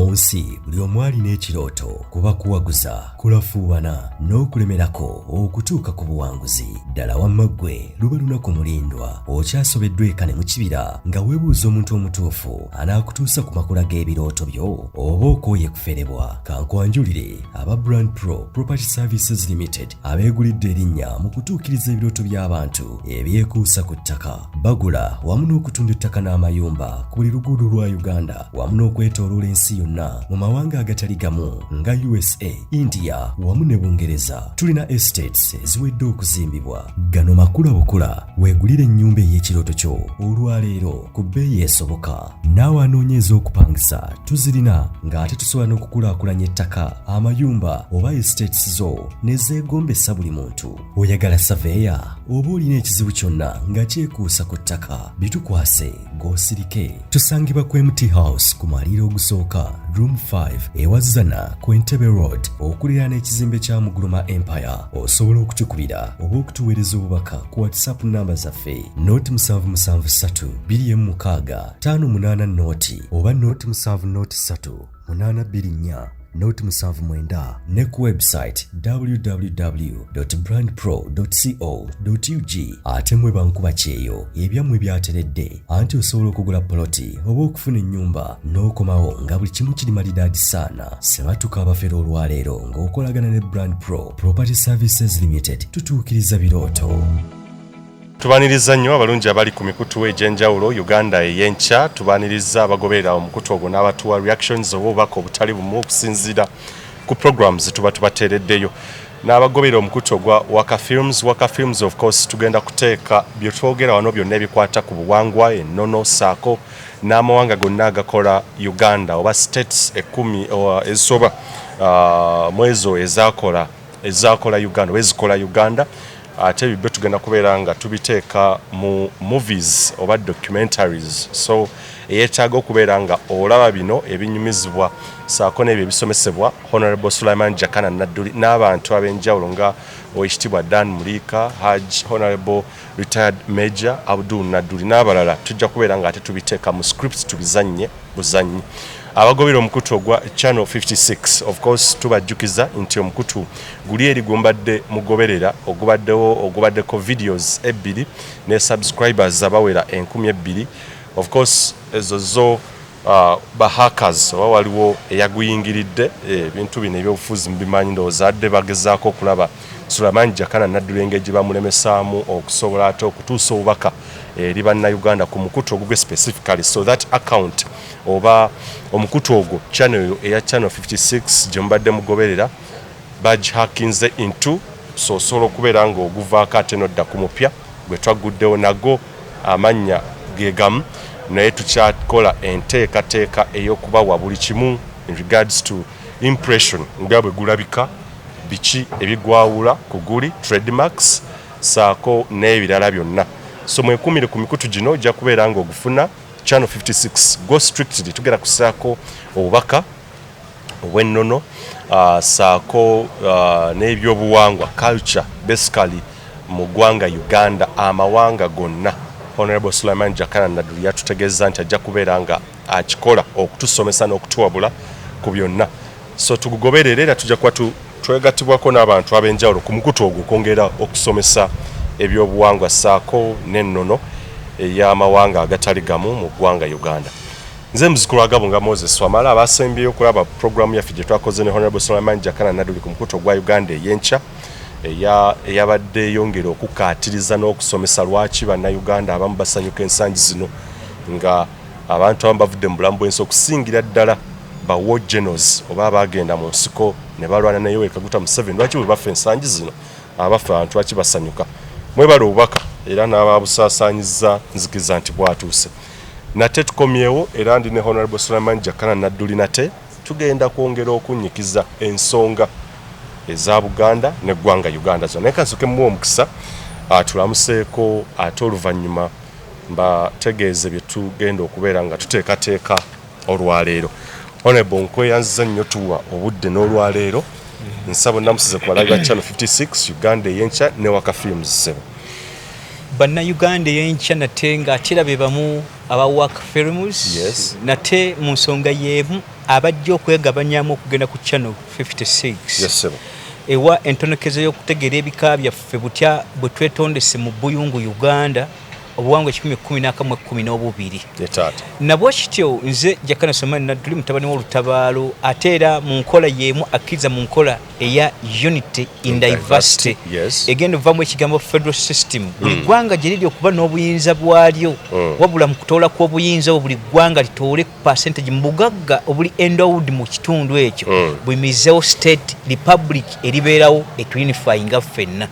Munsi buli omwali n'ekirooto kuba kuwaguza kulafuubana n'okulemerako okutuuka ku buwanguzi. Ddala wamma ggwe luba lunaku mulindwa okyasobeddwa eka ne mu kibira nga weebuuza omuntu omutuufu anaakutuusa ku makula g'ebirooto byo oba okooye kuferebwa. Kankwanjulire aba Brand Pro Property Services Limited abeegulidde erinnya mu kutuukiriza ebirooto by'abantu ebyekuusa ku ttaka. Bagula wamu n'okutunda ettaka n'amayumba ku buli luguudo lwa Uganda wamu n'okwetooloola ensi yonna mu mawanga agatali gamu nga USA, India wamu ne Bungereza. Tulina estates eziwedde okuzimbibwa. Gano makula bukula weegulire ennyumba ey'ekirooto kyo olwaleero ku bbeeyi esoboka. Naawe anoonyeeza okupangisa tuzirina ng'ate tusobola n'okukulaakulanya ettaka, amayumba oba estates zo ne zeegombesa buli muntu. Oyagala saveya oba olina ekizibu kyonna nga kyekuusa ku ttaka, bitukwase g'osirike. Tusangibwa ku MT House ku maliro ogusooka Room 5 ewazana ku Entebbe Road okuliraana ekizimbe kya Muguluma Empire. Osobola okutukubira oba okutuweereza obubaka ku WhatsApp namba zaffe noti 773 216 584 oba noti 703 824 noti 79 ne ku website www.brandpro.co.ug. ate mwe bankuba kyeyo ebyammwe byateredde anti osobola okugula poloti oba okufuna ennyumba n'okomawo nga buli kimu kiri malidaadi saana. Sebatuka abafera olwaleero ng'okolagana ne Brand Pro Property Services Limited tutuukiriza birooto. Tubaniriza nnyo abalungi abali ku mikutu egy'enjawulo Uganda ey'enkya. Tubaniriza abagoberera omukutu ogwo n'abatuwa reactions oba obubaka obutali bumu okusinziira ku programs tuba tubateereddeyo. N'abagoberera omukutu ogwa Waka Films. Waka Films of course tugenda kuteeka bye twogera wano byonna ebikwata ku buwangwa, ennono, saako n'amawanga gonna agakola Uganda oba states 10 ezisoba mu ezo ezaakola Uganda oba ezikola Uganda. Ate bibyo tugenda kubeera nga tubiteeka mu movies oba documentaries, so eyeetaaga okubeera nga olaba bino ebinyumizibwa saako n'ebyo ebisomesebwa Honorable Jakana Nadduli n'abantu ab'enjawulo nga Oweekitiibwa Dan Mulika, Honorable Retired Major Abdul Nadduli n'abalala. Tujja kubeera nga ate tubiteeka mu scripts tubizannye buzannyi. Abagobera omukutu ogwa Channel 56 of course tubajjukiza nti omukutu guli eri gumbadde mugoberera ogubaddeko videos 2 ne subscribers abawera 12,000. Of course ezo zo bahackers oba waliwo eyaguyingiridde ebintu bino ebyobufuzi mubimanyi ndowooza adde bagezaako okulaba Jakana Nadduli engeri bamulemesaamu okusobola ate okutuusa obubaka eri bannayuganda ku mukutu ogwo specifically. So that account oba omukutu ogwo channel eya Channel 56 gye mubadde mugoberera bagihackinze into, so osobola okubeera nga oguvaako ate nodda ku mupya gwe twaguddewo nago amannya gegamu, naye tukyakola enteekateeka ey'okubawa buli kimu in regards to impression nga bwe gulabika, biki ebigwawula ku guli, trademarks saako n'ebirala byonna. So mwekumire ku mikutu gino ojja kubeera nga ogufuna Channel 56 go strictly tugera kusaako obubaka obw'ennono saako n'ebyobuwangwa culture basically mu ggwanga Uganda, amawanga gonna. Honorable Jakana Nadduli yatutegeeza nti ajja kubeera nga akikola okutusomesa n'okutuwabula ku byonna. So tugugoberera era tujja kuba twegattibwako n'abantu ab'enjawulo ku mukutu ogwo okwongera okusomesa ebyobuwangwa saako n'ennono ey'amawanga agatali gamu mu ggwanga Uganda. Nze muzukulu wa Gabo nga Moses Wamala abasembyeyo okulaba programu yaffe gye twakoze ne Honorable Jakana Nadduli ku mukutu ogwa Uganda ey'enkya eyabadde yongera okukaatiriza n'okusomesa lwaki bannayuganda abamu basanyuka ensangi zino nga abantu abamu bavudde mu bulamu bw'ensi okusingira ddala ba war generals oba abagenda mu nsiko ne balwana ne Yoweri Kaguta Museveni. Lwaki bwe bafa ensangi zino abafa abantu lwaki basanyuka? Mwebale obubaka era n'ababusaasaanyiza nzikiriza nti bwatuuse. Nate tukomyewo era ndi ne Honorable Jakana Nadduli nate tugenda kwongera okunnyikiza ensonga eza Buganda n'eggwanga Uganda zonna. Naye kansoke muwa omukisa tulamuseeko ate oluvannyuma mbategeeze bye tugenda okubeera nga tuteekateeka olwaleero. Honorable nkweyanziza nnyo tuwa obudde n'olwaleero. Nsaba namusize ku balabi ba Channel 56 Uganda ey'enkya ne Waka Films. Bannayuganda ey'enkya nate ng'atera be bamu aba work films nate mu nsonga y'emu abajja okwegabanyamu okugenda ku channel 56 ewa entonokezo y'okutegeera ebika byaffe butya bwe twetondese mu buyungu Uganda obuwangwa 1112 nabwo kityo nze Jakana Nadduli mutabani w'olutabaalo ate era mu nkola y'emu akkiriza mu nkola eya unity in diversity egenda ovamu ekigambo federal system buli ggwanga gye liri okuba n'obuyinza bwalyo wabula mu kutoola kw'obuyinza obwo buli ggwanga litoole percentage mu bugagga obuli endowed mu kitundu ekyo buyimizeewo state republic eribeerawo etuyunifyinga ffenna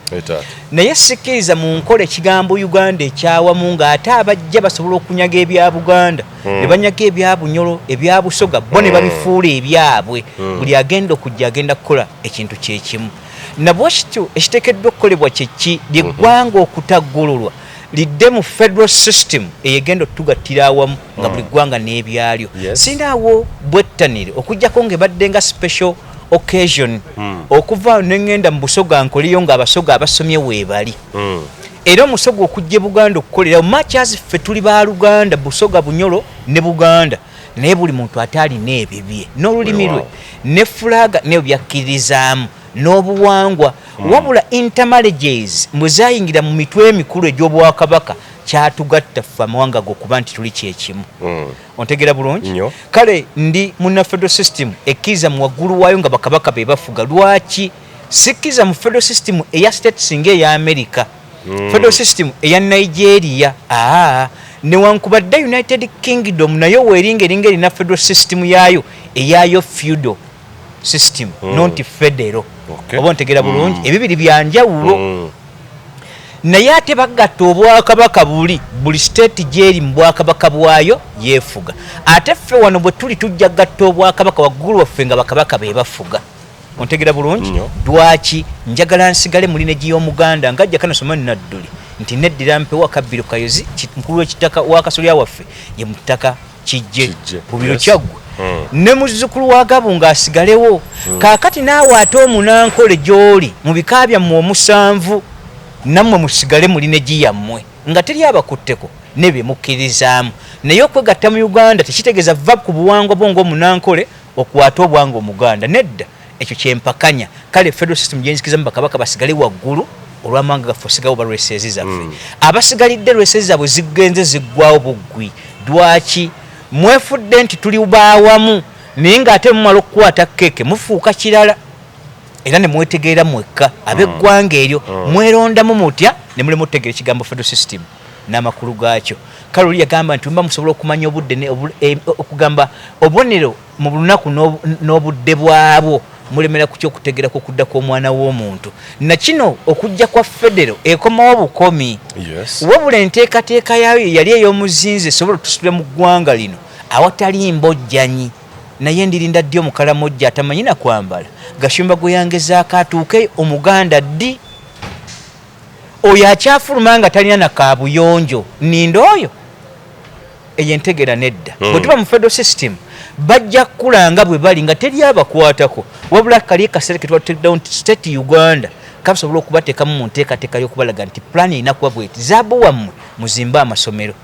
naye sikkiriza mu nkola ekigambo Uganda ekyawa munga ate abajja basobola okunyaga ebya Buganda ne banyaga ebya Bunyoro ebya Busoga bo ne babifuula ebyabwe buli agenda okujja agenda kukola ekintu kyekimu nabwo kityo ekiteekeddwa okukolebwa kyeki ly'eggwanga okutaggululwa lidde mu federal system eyegenda otugattira awamu nga buli ggwanga n'ebyalyo sinaawo bwettanire okugjako ng'ebadde nga special occasion okuva n'engenda mu Busoga nkoleyo ng'Abasoga abasomye weebali era omusogo okujja Buganda okukolera much as ffe tuli ba Luganda Busoga Bunyoro ne Buganda naye buli muntu atali n'ebibye n'olulimi lwe ne fulaga ne byakkirizaamu n'obuwangwa wabula intermarriages muzayingira mu mitwe emikulu egy'obwakabaka kyatugatta ffe amawanga go kuba nti tuli kyekimu ontegera bulungi kale ndi muna federal system ekkiriza mu waggulu waayo nga bakabaka be bafuga lwaki sikkiza mu federal system eya states ng'eya America federal system eya Nigeria newankubadde United Kingdom nayo weeringa eringa erina federal system yaayo eyayo feudal system not federal oba ntegera bulungi ebibiri byanjawulo naye ate bagatta obwakabaka buli state gyeri mu bwakabaka bwayo yeefuga ate ffe wano bwe tuli tujja gatta obwakabaka waggulu waffe nga bakabaka be bafuga ontegera bulungi lwaki njagala nsigale muline gy'omuganda nga Jakana Nadduli nti neddira mpewa Kabbiro Kayozi mukulu w'ekitaka wakasolya waffe ye mutaka kijje bubiro kyaggwe ne muzzukulu wa Gabu ng'asigalewo kaakati naawe ate omunankole gy'oli mu bika byammwe omusanvu nammwe musigale muline giyammwe nga teri abakutteko ne bye mukkirizaamu naye okwegatta mu Uganda tekitegeeza va ku buwangwa bwo ng'omunankole okwata obwanga omuganda nedda ekyo kyempakanya kale federal system gyenzikizamu bakabaka basigale waggulu olw'amanga gaffe osigawo balwesezi zaffe abasigalidde lwesezi zaabwe zigenze ziggwawo buggwi lwaki mwefudde nti tuli baawamu naye ng'ate mumala okukwata keeke mufuuka kirala era ne mwetegeera mwekka ab'eggwanga eryo mwerondamu mutya ne mulema okutegeera ekigambo federal system n'amakulu gaakyo kale oli yagamba nti mba musobola okumanya obudde okugamba obubonero mu lunaku n'obudde bwabwo mulemera ku kyokutegerako okudda kw'omwana w'omuntu na kino okujja kwa federo ekomawo bukomi wabula enteekateeka yaayo yali ey'omuzinzi esobola otusitula mu ggwanga lino awatali mbojjanyi naye ndirinda ddi omukalamojja atamanyi na kwambala gashumba gwe yangezaako atuuke omuganda ddi oyo akyafuluma nga talina na kaabuyonjo ninda oyo eyo entegera nedda bwe tuba mu federal system bajja kukulanga bwe bali nga teri abakwatako wabula kali kaseera ke tuba state Uganda kasobola okubateekamu mu nteekateeka y'okubalaga nti plan erina kuba bweti zaabu wammwe muzimbe amasomero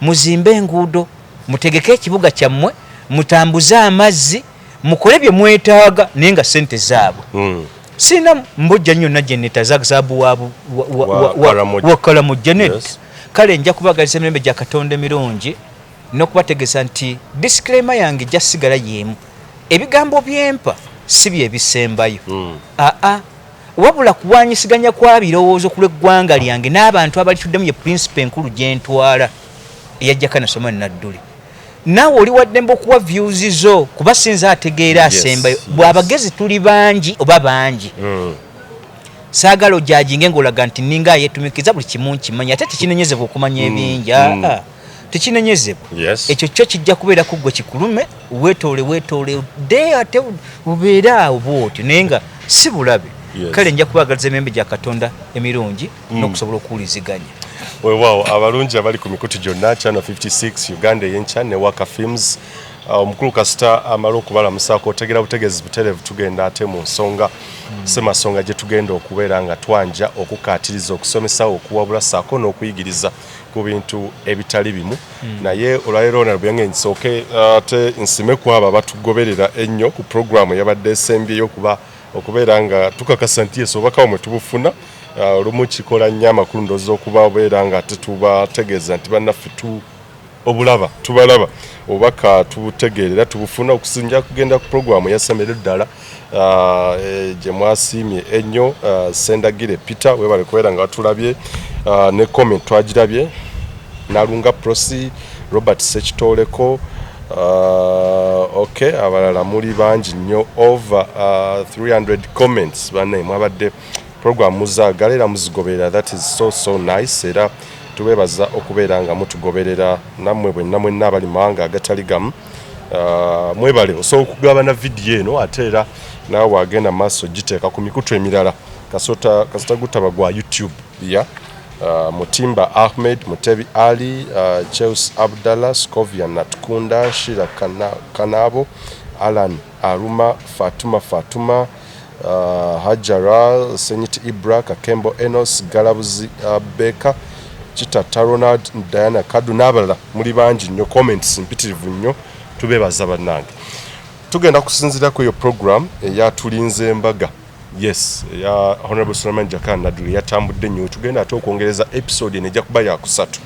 muzimbe enguudo mutegeke ekibuga kyammwe mutambuze amazzi mukole bye mwetaaga naye nga ssente zaabwe sina mbojja nnyo najeneta zaabu wakalamujja nedda kale nja kubagaliza emirembe gya Katonda emirungi n'okubategeeza nti disclaimer yange jasigala yemu ebigambo byempa si bye bisembayo wabula kuwanyisiganya kwa birowoozo ku lw'eggwanga lyange n'abantu abalituddemu ye principe enkulu gye ntwala eya Jakana Nadduli naawe oli waddemba okuwa views zo kuba sinza ategeera asembayo bw'abagezi tuli bangi oba bangi saagala ojajinge ng'olaga nti ninga yeetumikiza buli kimu nkimanyi ate tekinenyezebwa okumanya ebingi tekinenyezebwa ekyo kyo kijja kubeera ku ggwe kikulume weetoole de ate ubeera awo bwotyo naye nga si bulabe kale nja kubagaliza emembe gya Katonda emirungi n'okusobola okuwuliziganya weewaawo abalungi abali ku mikutu gyonna channel 56 Uganda ey'enkya ne Waka Films omukulu kasita amala okubalamusaako otegera butegeezi butereevu tugenda ate mu nsonga semasonga gye tugenda okubeera nga twanja okukaatiriza okusomesa okuwabula saako n'okuyigiriza ku bintu ebitali bimu naye olwaleero ono byange nsooke ate nsime ku abo abatugoberera ennyo ku puroguramu eyabadde esembyeyo okubeera nga tukakasa nti yesu obakawo mwe tubufuna olumu kikola nnyo amakulu ndowooza okuba obeera nga tetubategeeza nti bannaffe obulaba tubalaba obaka tubutegeerera tubufuna okusinja kugenda ku puroguramu yasemera ddala gye mwasiimye ennyo Sendagire Peter webale kubeera nga watulabye ne comment twagirabye Nalunga Prosi Robert Sekitoleko okay abalala muli bangi nnyo over 300 comments banne mwabadde program muzaagala era muzigoberera that is so nice era tubebaza okubeera nga mutugoberera nammwe mwenna abali mawanga agatali gamu mwebale osobola okugabana vidiyo eno ate era naawe wagenda maaso giteeka ku mikutu emirala kasota gutaba gwa YouTube ya Mutimba Ahmed Mutebi Ali Cheus Abdallah Scovia Natkunda Shira Kanabo Alan Aruma Fatuma Hajara Senyit Ibra Kakembo Enos Galabuzi Beka Chitata Ronald Diana Kadu n'abalala muli bangi nnyo comments mpitirivu nnyo tubebaza bannange tugenda kusinzira ku eyo program eyatulinze embaga yes ya Honorable Suleiman Jakana Nadduli yatambudde nnyo tugenda ate okwongereza episode enejja kuba ya kusatu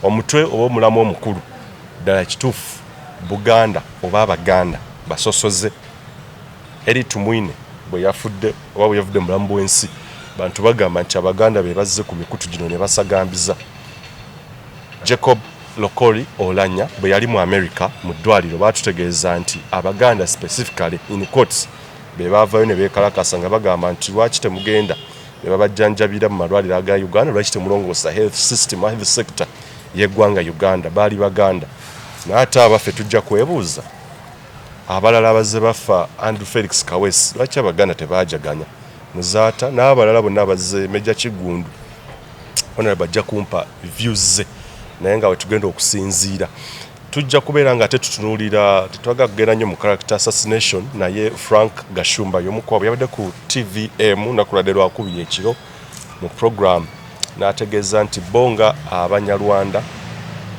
omutwe oba omulamu omukulu ddala kituufu Buganda oba Abaganda basosoze eri tumwine bwe yafudde oba bwe yavudde mulamu bw'ensi bantu bagamba nti Abaganda be bazze ku mikutu gino ne basagambiza Jacob Lokori Olanya bwe yali mu America mu ddwaliro batutegeeza nti Abaganda specifically in courts be baavayo ne beekalakasa nga bagamba nti lwaki temugenda ne babajjanjabira mu malwaliro aga Uganda lwaki temulongoosa health system health sector y'eggwanga Uganda baali Baganda n'ate abaffe tujja kwebuuza abalala abazze bafa Andrew Felix Kawesi lwaki Abaganda tebaajaganya Muzaata n'abalala bonna abazze Meja Kigundu ono bajja kumpa views ze naye nga we tugenda okusinziira tujja kubeera nga tetutunuulira tetwaga kugenda nnyo mu character assassination naye Frank Gashumba y'omukwabo yabadde ku TVM nakuladde lwakubiri ekiro mu program n'ategeeza nti bonga Abanyarwanda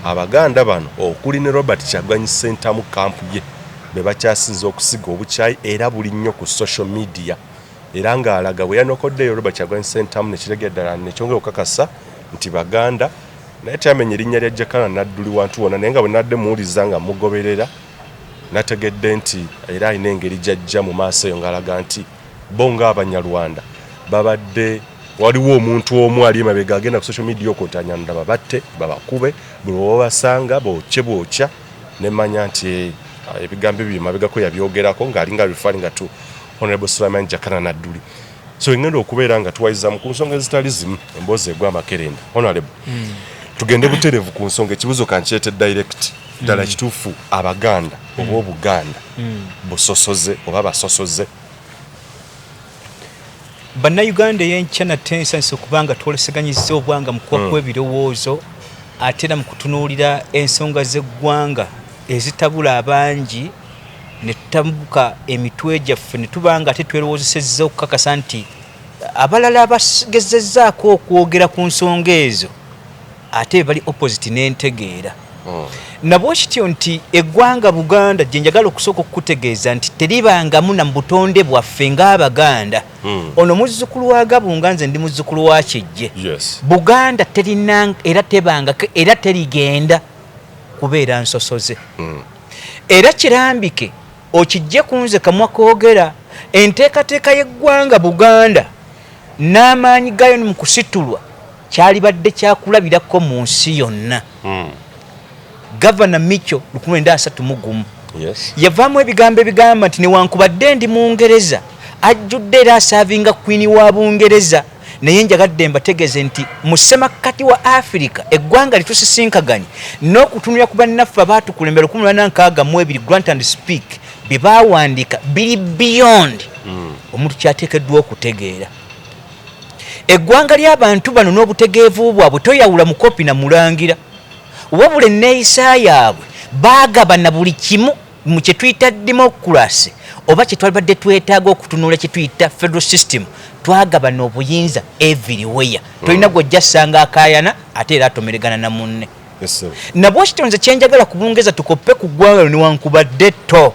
Abaganda bano okuli ne Robert Kyagulanyi Center mu kampu ye be bakyasinze okusiga obukyayi era buli nnyo ku social media era ng'alaga bwe yanokoddeyo Robert Kyagulanyi Center ne kiregera ddala nekyongera okukakasa nti Baganda naye teyamenya erinnya lya Jakana Nadduli wantu wonna naye nga bwe nadde muwuliza nga mugoberera nategedde nti era alina engeri gyajja mu maaso eyo ng'alaga nti bonga Abanyarwanda babadde waliwo omuntu omu ali emabega agenda ku social media okontanyanda babatte babakube buli wabasanga bwokya nemanya nti ebigambo ebyo mabegako yabyogerako ng'alinga referring to Honorable Suleiman Jakana Nadduli so engenda okubeera nga tuwayiza mu ku nsonga ezitali zimu emboozi egwa makerenda Honorable tugende butereevu ku nsonga ekibuzo kankyete direct ddala kituufu Abaganda oba Obuganda busosoze oba basosoze Bannayuganda y'enkya nate nsanise okubanga twoleseganyizza obwanga mu kuwa kw'ebirowoozo ate era mu kutunuulira ensonga z'eggwanga ezitabula abangi ne tutambuka emitwe gyaffe ne tubanga ate twerowoozesezza okukakasa nti abalala abagezezzaako okwogera ku nsonga ezo ate bali opposite n'entegeera nabwo kityo nti eggwanga Buganda gye njagala okusooka okukutegeeza nti teribangamu na mu butonde bwaffe ng'Abaganda ono muzzukulu wa Gabunga nze ndi muzzukulu wa Kyejje Buganda terina era tebangako era terigenda kubeera nsosoze era kirambike okijje kunze kamwa koogera enteekateeka y'eggwanga Buganda n'amaanyi gayo mu kusitulwa kyalibadde kyakulabirako mu nsi yonna Governor Micho 1931 yavaamu ebigambo ebigamba nti newankubadde ndi Mungereza ajjudde era asaavinga Queen wa Bungereza naye njagadde mbategeeze nti mu ssemakkati wa Africa eggwanga litusisinkaganye n'okutunula ku bannaffe abaatukulembera 1862 Grant and Speak bye baawandiika biri beyond omuntu kyateekeddwa okutegeera eggwanga ly'abantu bano n'obutegeevu bwabwe toyawula mukopi na mulangira wabula enneeyisa yaabwe baagabana buli kimu mu kye tuyita democracy oba kye twalibadde twetaaga okutunula kye tuyita federal system twagabana obuyinza everywhere tolina gwojja ssanga akaayana ate era atomeregana na munne nabwo kitonze kyenjagala ku Bungereza tukoppe ku ggwanga newankubadde to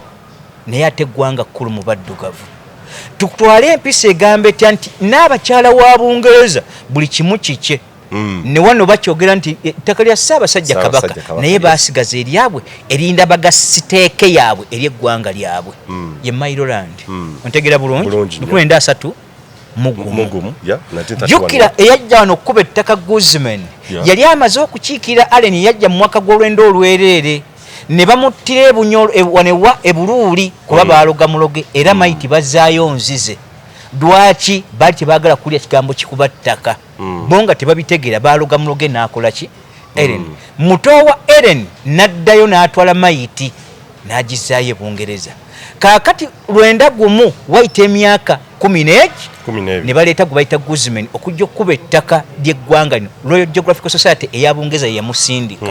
naye ate eggwanga kkulu mu baddugavu tutwale empisa egamba etya nti n'abakyala wa Bungereza buli kimu kikye ne wano bakyogera nti ettaka lya Ssaabasajja Kabaka naye baasigaza eryabwe erinda bagasiteeke yaabwe eri eggwanga lyabwe ye Mailoland ontegera bulungi 1993 mugumu jjukira eyajja wano okuba ettaka Guzman yali amaze okukiikira Allen yajja mu mwaka gw'olwendo olwereere ne bamuttira ewanewa ebuluuli kuba baaloga muloge era maiti bazaayo nzize lwaki baali tebaagala kulya kigambo kikuba ttaka bo nga tebabitegeera baaloga muloge n'akola ki Ellen muto wa Ellen n'addayo n'atwala maiti n'agizaayo e Bungereza kaakati lwenda gumu wayita emyaka 10 ne baleeta gwe bayita Guzman okujja okuba ettaka ly'eggwanga lino Royal Geographical Society eya Bungereza yamusindika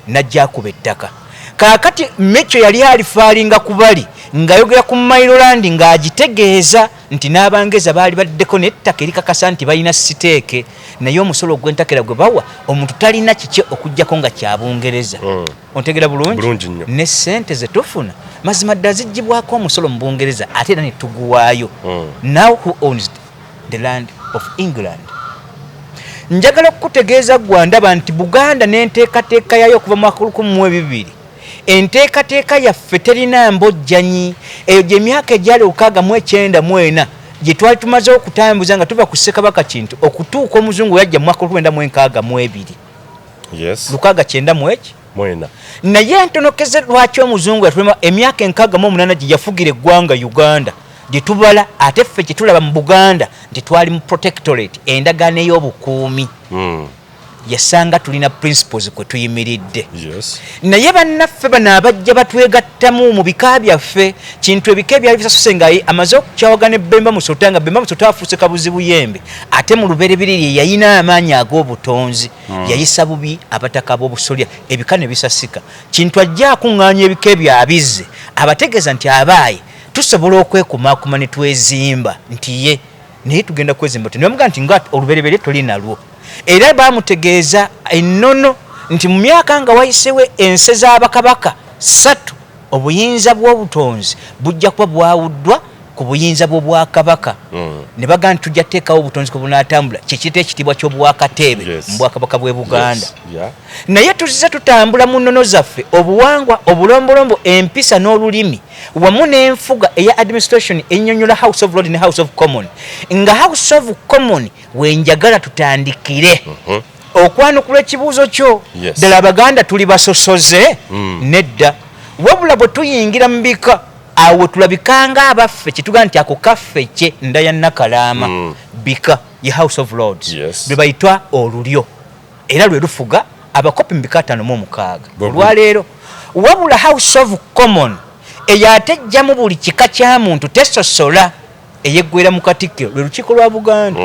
najja akuba ettaka kaakati Mecho yali alifaalinga kubali ng'ayogera ku Mailoland ng'agitegeeza nti n'Abangeza baali baddeko n'ettaka erikakasa nti balina siteeke naye omusolo gw'entakera gwe bawa omuntu talina kikye okujjako nga kya Bungereza ontegera bulungi ne ssente ze tufuna mazima ddala ziggyibwako omusolo mu Bungereza ate era ne tuguwaayo now who owns the land of England njagala okutegeeza gwa ndaba nti Buganda n'enteekateeka yayo okuva mu mwaka 2002 enteekateeka yaffe terina mbojjanyi eyo gye myaka egyali 69 gye twali tumaze okutambuza nga tuva ku Ssekabaka Kintu okutuuka omuzungu yajja mu mwaka 1962 mwena naye ntonokeze lwaki omuzungu yatulema emyaka 68 gye yafugira eggwanga Uganda gye tubala ate ffe kye tulaba mu Buganda nti twali mu protectorate endagaano ey'obukuumi yasanga tulina principles kwe tuyimiridde naye bannaffe bano abajja batwegattamu mu bika byaffe kintu ebika ebyali bisasuse nga amaze okukyawagana Bemba Musota nga Bemba Musota afuuse kabuzibu yembe ate mu luberebereri yayina amaanyi ag'obutonzi yayisa bubi abataka b'obusolya ebika ne bisasika kintu ajja akuŋŋaanya ebika ebyabizze abategeeza nti abaaye tusobola okwekumaakuma ne twezimba nti ye naye tugenda kwezimba tenamuga nti nga olubereberye tolinalwo era bamutegeeza ennono nti mu myaka nga wayisewe ense z'abakabaka 3 obuyinza bw'obutonzi bujja kuba bwawuddwa ku buyinza bw'obwakabaka ne baga nti tujja teekawo obutonzi ku bunaatambula kyekiyita ekitiibwa ky'obwakateebe mu bwakabaka bw'e Buganda naye tuzze tutambula mu nnono zaffe obuwangwa obulombolombo empisa n'olulimi wamu n'enfuga eya administration ennyonnyola House of Lords ne House of Commons nga House of Commons wenjagala tutandikire okwanukula ekibuuzo kyo ddala Abaganda tuli basosoze nedda wabula bwe tuyingira mu bika awo tulabikanga abaffe kituga nti ako kaffe kye ndaya Nakalaama bika ye House of Lords lwe bayitwa olulyo era lwe lufuga abakopi mu bika 56 olwaleero wabula House of Commons eyatejjamu buli kika kya muntu tesosola eyeggwera mu Katikkiro lwe lukiiko lwa Buganda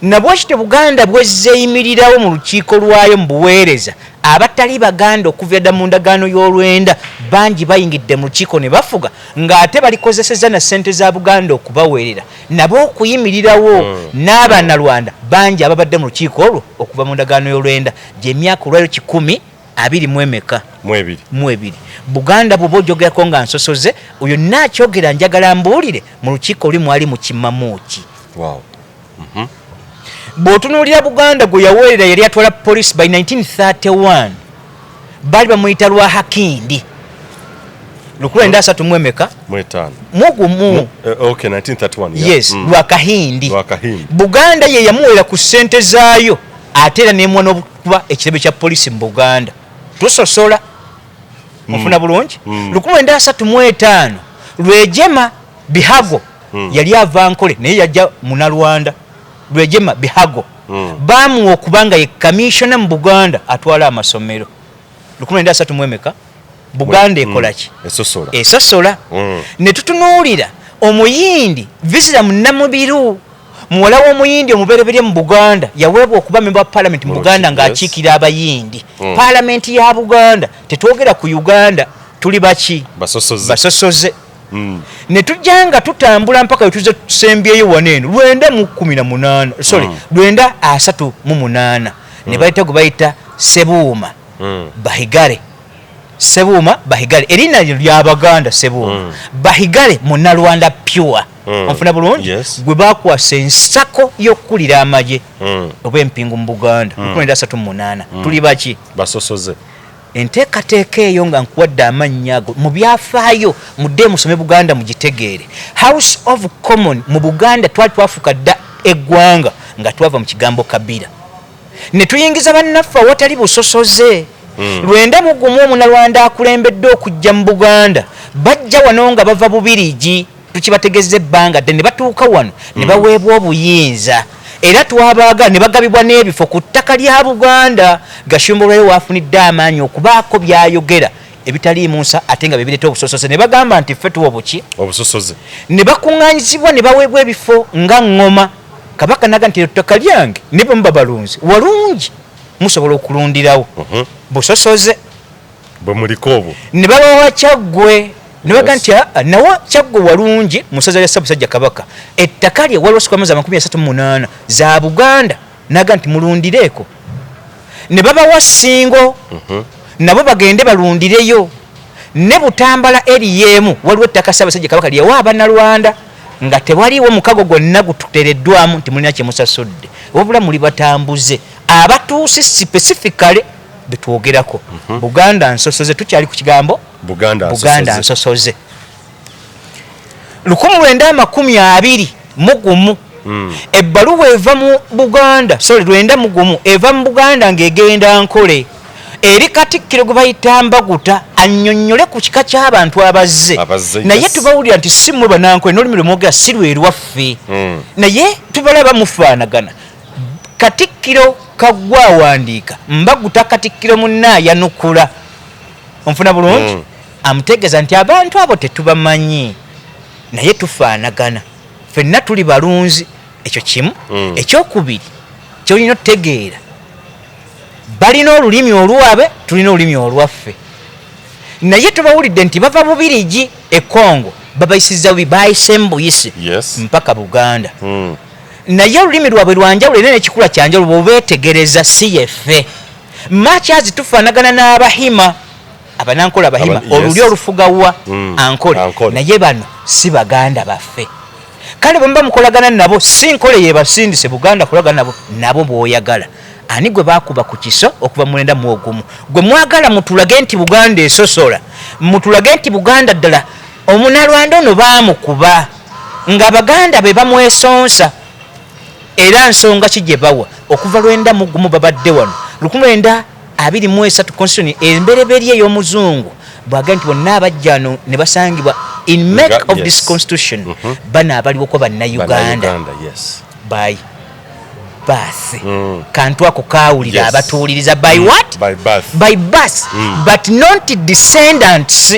nabwo kite Buganda bwezzeeyimirirawo mu lukiiko lwayo mu buweereza abatali Baganda okuva dda mu ndagaano y'olwenda bangi bayingidde mu lukiiko ne bafuga ng'ate balikozeseza na ssente za Buganda okubaweerera nabo okuyimirirawo n'Abannalwanda bangi ababadde mu lukiiko olwo okuva mu ndagaano y'olwenda gy'emyaka olwayo 122 Buganda bw'oba ogyogerako nga nsosoze oyo naakyogera njagala mbuulire mu lukiiko oli mwali mu kimamuuki bw'otunuulira Buganda gwe yaweerera yali atwala police by 1931 baali bamuyita lwa Hakindi 1935 mugumu 1931 yes lwa Kahindi Buganda ye yamuweera ku ssente zaayo ate era n'emwa n'okuba ekirebe kya poliisi mu Buganda tusosola mufuna bulungi 1935 Lwejema Bihago yali avankole naye yajja Munalwanda Lwejema Bihago bamuwa okubanga ye commissioner mu Buganda atwala amasomero 1930 Buganda ekola ki esosola ne tutunuulira omuyindi visira munnamubiru muwala w'omuyindi omubereberye mu Buganda yaweebwa okuba member wa parliament mu Buganda ng'akiikira abayindi parliament ya Buganda tetwogera ku Uganda tuli baki basosoze ne tujanga tutambula mpaka wetuze tusembyeyo waneno 918 sorry 938 ne bayita gubayita Sebuuma Bahigale Sebuuma Bahigale erina ly'Abaganda Sebuuma Bahigale Munnalwanda pure onfuna bulungi gwe bakwasa ensako y'okkulira amagye obw'empingu mu Buganda 938 tuli baki basosoze enteekateeka eyo nga nkuwadde amannya ago mu byafaayo mudde musome Buganda mugitegeere House of Common mu Buganda twali twafuuka dda eggwanga nga twava mu kigambo Kabira ne tuyingiza bannaffe awatali busosoze 9 Munnalwanda akulembedde okujja mu Buganda bajja wano nga bava Bubirigi tukibategezza ebbanga dde ne batuuka wano ne baweebwa obuyinza era twabaaga ne bagabibwa n'ebifo ku ttaka lya Buganda Gashumba lwayo waafunidde amaanyi okubaako byayogera ebitaliimu nsa ate nga bibireeta obusosoze ne bagamba nti ffe tuwa obuki obusosoze ne bakuŋŋaanyizibwa ne baweebwa ebifo nga Ngoma Kabaka naga nti ettaka lyange ne bwe muba balunzi walungi musobola okulundirawo busosoze bwe muliko obwo ne babawa Kyaggwe ne baga nti nawa Kyaggwe walungi musaza ya Basajja Kabaka ettaka lye waliwo sikwamaza 38 za Buganda naga nti mulundireeko ne babawa Ssingo nabo bagende balundireyo ne Butambala eriyemu waliwo ettaka Basajja Kabaka lyewa Abannalwanda nga tewaliwo mukago gwonna gututereddwamu nti mulina kye musasudde wabula muli batambuze abatuusi specifically betwogerako Buganda nsosoze tukyali ku kigambo Buganda nsosoze 1921 ebbaluwa eva mu Buganda sorry 9 eva mu Buganda ng'egenda Nkole eri Katikkiro gwe bayita Mbaguta annyonnyole ku kika ky'abantu abazze naye tubawulira nti si mmwe Banankole n'olulimi lwe mwogera si lwe lwaffe naye tubalaba mufaanagana Katikkiro Kaggwa awandiika Mbaguta Katikkiro munna yanukula onfuna bulungi amutegeeza nti abantu abo tetubamanyi naye tufaanagana ffenna tuli balunzi ekyo kimu ekyokubiri kyolina otutegeera balina olulimi olwabe tulina olulimi olwaffe naye tubawulidde nti bava Bubirigi e Congo babayisizza Gyeyasembyeyo mpaka Buganda naye olulimi lwabwe lwanjawulo era n'ekikula kyanjawulo bwebeetegereza si yeffe Machazi tufaanagana n'Abahima Abanankole Abahima olulyo olufugawa Ankole naye bano si Baganda baffe kale bwe muba mukolagana nabo si Nkole yebasindise Buganda kolagana nabo bw'oyagala ani gwe baakuba ku kiso okuva mu 9 gwe mwagala mutulage nti Buganda esosola mutulage nti Buganda ddala Omunnalwanda ono baamukuba nga Abaganda be bamwesonsa era nsonga ki gye bawa okuva 9 babadde wano 1923 constitution embereberye y'omuzungu bwaga nti bonna abajjano ne basangibwa in make of this constitution bana abaliwo ko Bannayuganda by birth kantu ako kawulira abatuuliriza by what by birth but not descendants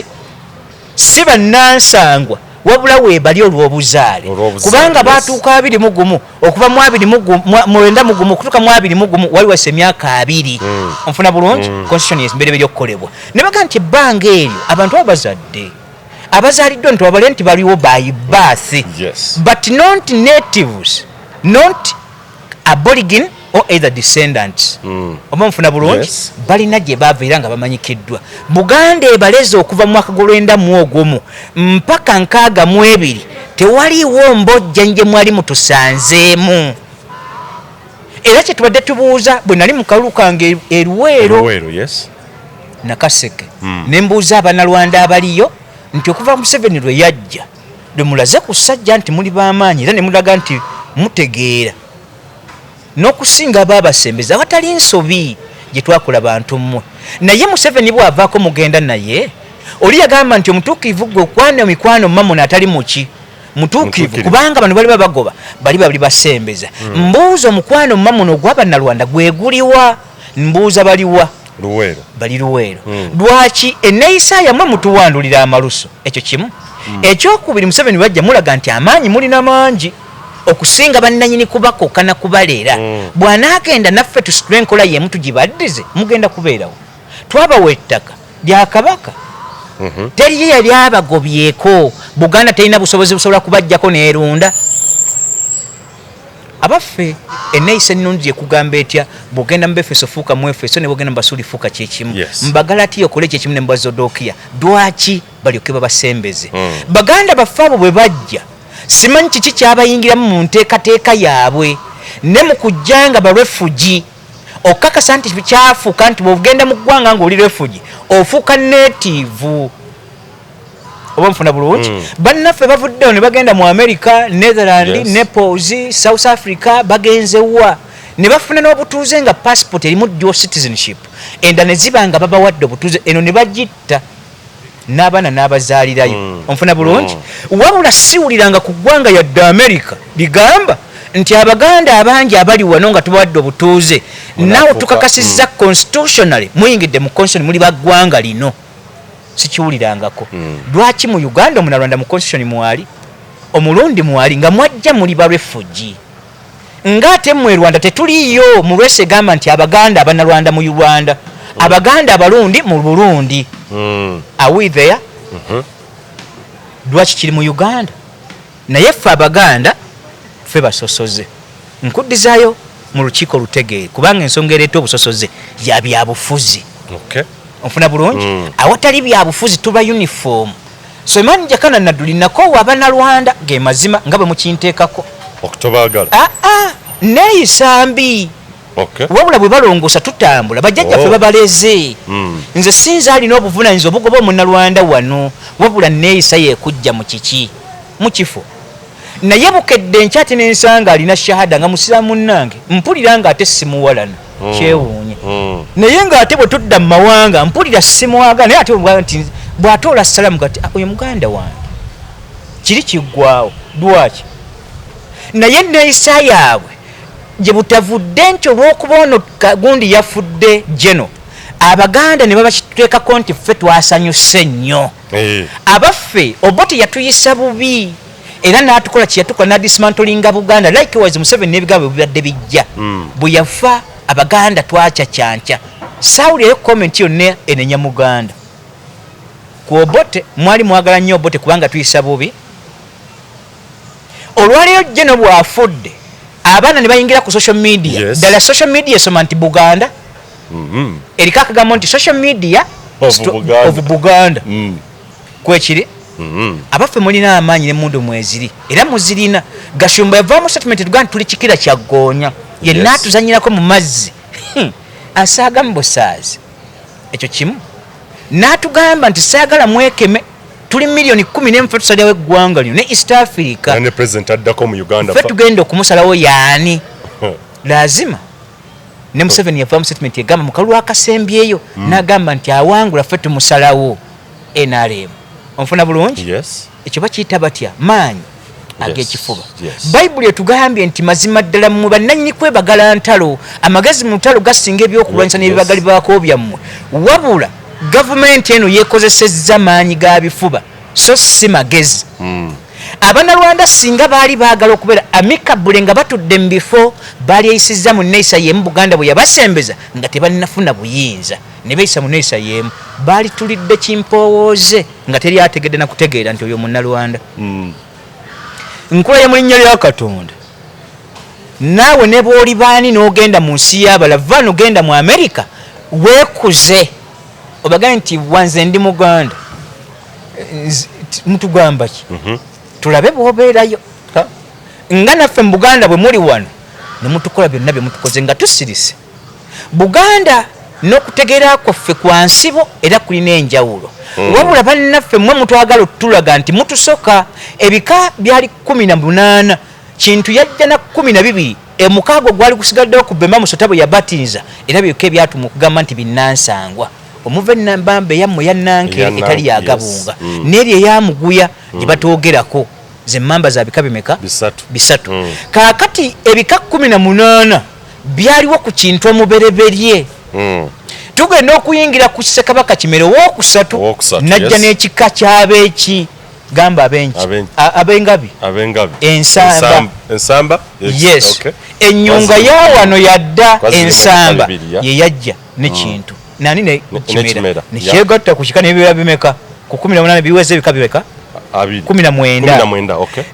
si bannansangwa wabula weebali olw'obuzaale kubanga baatuuka 21 okuva mu 9 okutuuka mu 21 waliwo emyaka 2 onfuna bulungi constitution embereberye okukolebwa ne baga nti ebbanga eryo abantu abazaaliddwa nti wabale nti baliwo by birth but not natives not aborigine or either descendants oba nfuna bulungi balina gye baava era nga bamanyikiddwa Buganda ebaleze okuva mu mwaka gw'O91 mpaka 62 tewaliwo mbojja nje mwali mutusanzeemu era kye tubadde tubuuza bwe nali mu kalulu kange Eruweero Nakaseke ne mbuuza Abannalwanda abaliyo nti okuva Museveni lwe yajja lwe mulaze ku ssajja nti muli b'amaanyi era ne mulaga nti mutegeera n'okusinga baabasembeza awatali nsobi gye twakola bantu mmwe naye Museveni bw'avaako mugenda naye oli yagamba nti omutuukivu gwe okwana mikwano mamono atali muki mutuukivu kubanga bano bali babagoba bali basembeza mbuuza omukwano mamono gw'Abannalwanda gweguliwa mbuuza baliwa bali Luweero lwaki enneeyisa yamwe mutuwandulira amaluso ekyo kimu ekyokubiri Museveni wajja mulaga nti amaanyi mulina mangi okusinga bannanyini kubakookana kubaleera bw'anaagenda naffe tusitule enkola yemu tugibaddize mugenda kubeerawo twabawa ettaka lya Kabaka Teriyo yali abagobyeko. Buganda terina busobozi busobola kubajjako neerunda. Abaffe enneeyisa ennungi ekugamba etya bw'ogenda mu Befeso fuuka mu Efeso ne bw'ogenda mu Basuuli fuuka kyekimu. Mu Bagalatiya okole kyekimu ne mu Bazodokiya. Lwaki balyoke babasembeze? Baganda baffe abo bwe bajja simanyi kiki kyabayingiramu mu nteekateeka yaabwe ne mu kujja nga barefugi okakasa nti kyafuuka nti bw'ogenda mu ggwanga ng'oli refugi ofuuka native. Oba nfuna bulungi. Bannaffe bavuddeyo ne bagenda mu America, Netherland, Naples, South Africa bagenzewa ne bafuna n'obutuuze nga passport erimu dual citizenship enda ne ziba nga babawadde obutuuze eno ne bagitta n'abaana n'abazaalirayo. Onfuna bulungi. Wabula siwuliranga ku ggwanga yadde America ligamba nti Abaganda abangi abali wano nga tubawadde obutuuze naawe tukakasizza constitutionally muyingidde mu constitution muli baggwanga lino. Sikiwulirangako. Lwaki mu Uganda Omunalwanda mu constitution mwali Omulundi mwali nga mwajja muli ba refugee ngate mu Rwanda tetuliyo mu lwese gamba nti Abaganda Abanalwanda mu Rwanda Abaganda Abarundi mu Burundi. Are we there? Lwaki kiri mu Uganda naye ffe Abaganda ffe basosoze. Nkuddizayo mu lukiiko lutegeere kubanga ensonga ereeta obusosoze ya byabufuzi. Onfuna bulungi. Awatali byabufuzi tuba uniform. So Imani Jakana Nadduli nako Abanalwanda ge mazima nga bwe mukinteekako okutobagala. Neeyisa mbi. Wabula bwe balongosa tutambula bajjajjaffe babaleze. Nze sinza alina obuvunaanyizibwa obugoba Omunnalwanda wano wabula neeyisa yeekujja mu kiki mu kifo. Naye bukedde nkyati n'ensanga alina shahada nga musiraamu munnange mpulira nga ate simuwalana kyewuunye. Naye ng'ate bwe tudda mu mawanga mpulira simwaga naye ate nti bw'atoola salaamu gati oyo muganda wange kiri kiggwawo. Lwaki? Naye neeyisa yaabwe gye butavudde nti olw'okuba ono gundi yafudde geno Abaganda ne babakituteekako nti ffe twasanyuse nnyo. Abaffe Obote yatuyisa bubi era n'atukola kyeyatukola n'adismantolinga Buganda likewise Museveni n'ebigambo bibadde bijja. Bwe yafa Abaganda twacacyanca. Saawulirayo comment yonna enenya Muganda. Ku Obote mwali mwagala nnyo Obote kubanga tuyisa bubi. Olwaleero Geno bw'afudde abaana ne bayingira ku social media. Ddala social media esoma nti Buganda. Eriko akagambo nti social media of Buganda. Kwekiri? Abaffe mulina amaanyi n'emmundu mweziri era muzirina. Gashumba yavaamu statement tugamba tuli kikira kya ggoonya yenna atuzanyirako mu mazzi asaaga mu busaazi. Ekyo kimu n'atugamba nti saagala mwekeme tuli milioni 10 tusalyawo eggwanga lino ne East Africa ne president addako mu Uganda ffe tugenda okumusalawo yaani lazima. Ne Museveni yavaamu statement egamba mu kalulu akasembyeyo n'agamba nti awangula ffe tumusalawo NRM. Onfuna bulungi? Ekyo bakiyita batya maanyi ag'ekifuba. Bayibuli etugambye nti mazima ddala mu bannannyini kwebagala ntalo amagezi mu ntalo gasinga ebyokulwanyisa n'ebibagali baako byammwe wabula gavumenti eno yeekozesezza maanyi ga bifuba so si magezi. Abanalwanda singa baali baagala okubeera amicable nga batudde mu bifo baali eyisizza mu nneeyisa y'emu Buganda bwe yabasembeza nga tebalinafuna buyinza ne beeyisa mu nneeyisa y'emu baali tulidde kimpowooze nga teri ategedde na kutegeera nti oyo Munnalwanda. Nkula mu linnya lya Katonda naawe ne bw'oli baani n'ogenda mu nsi y'abala va n'ogenda mu America weekuze obagambe nti wanze ndi Muganda. Mutugamba ki? Tulabe bw'obeerayo nga naffe mu Buganda bwe muli wano ne mutukola byonna bye mutukoze nga tusirise. Buganda n'okutegeera kwaffe kwa nsibo era kulina enjawulo. Wabula bannaffe mmwe mutwagala otulaga nti mutusoka ebika byali 18 kintu yajja na 12 emukaago gwali gusigaddewo ku Bemba Musota bwe yabatinza era byokka ebyatuma okugamba nti binnansangwa. Omuveni nambambe yammwe yannanke etali yagabunga n'eri eyamuguya gye batoogerako ze mmamba za bika bimeka? Bisatu. Kaakati ebika 18 byaliwo ku kintu omubereberye. Tugenda okuyingira ku Ssekabaka Kimera owookusatu najja n'ekika ky'abeeki gamba abengabi ensamba. Yes. Ennyunga yaawano yadda ensamba ye yajja ne kintu nani ne Kimera ne kyegatta ku kika n'ebibeera bimeka ku 18 biweze ebika biweka 19 okay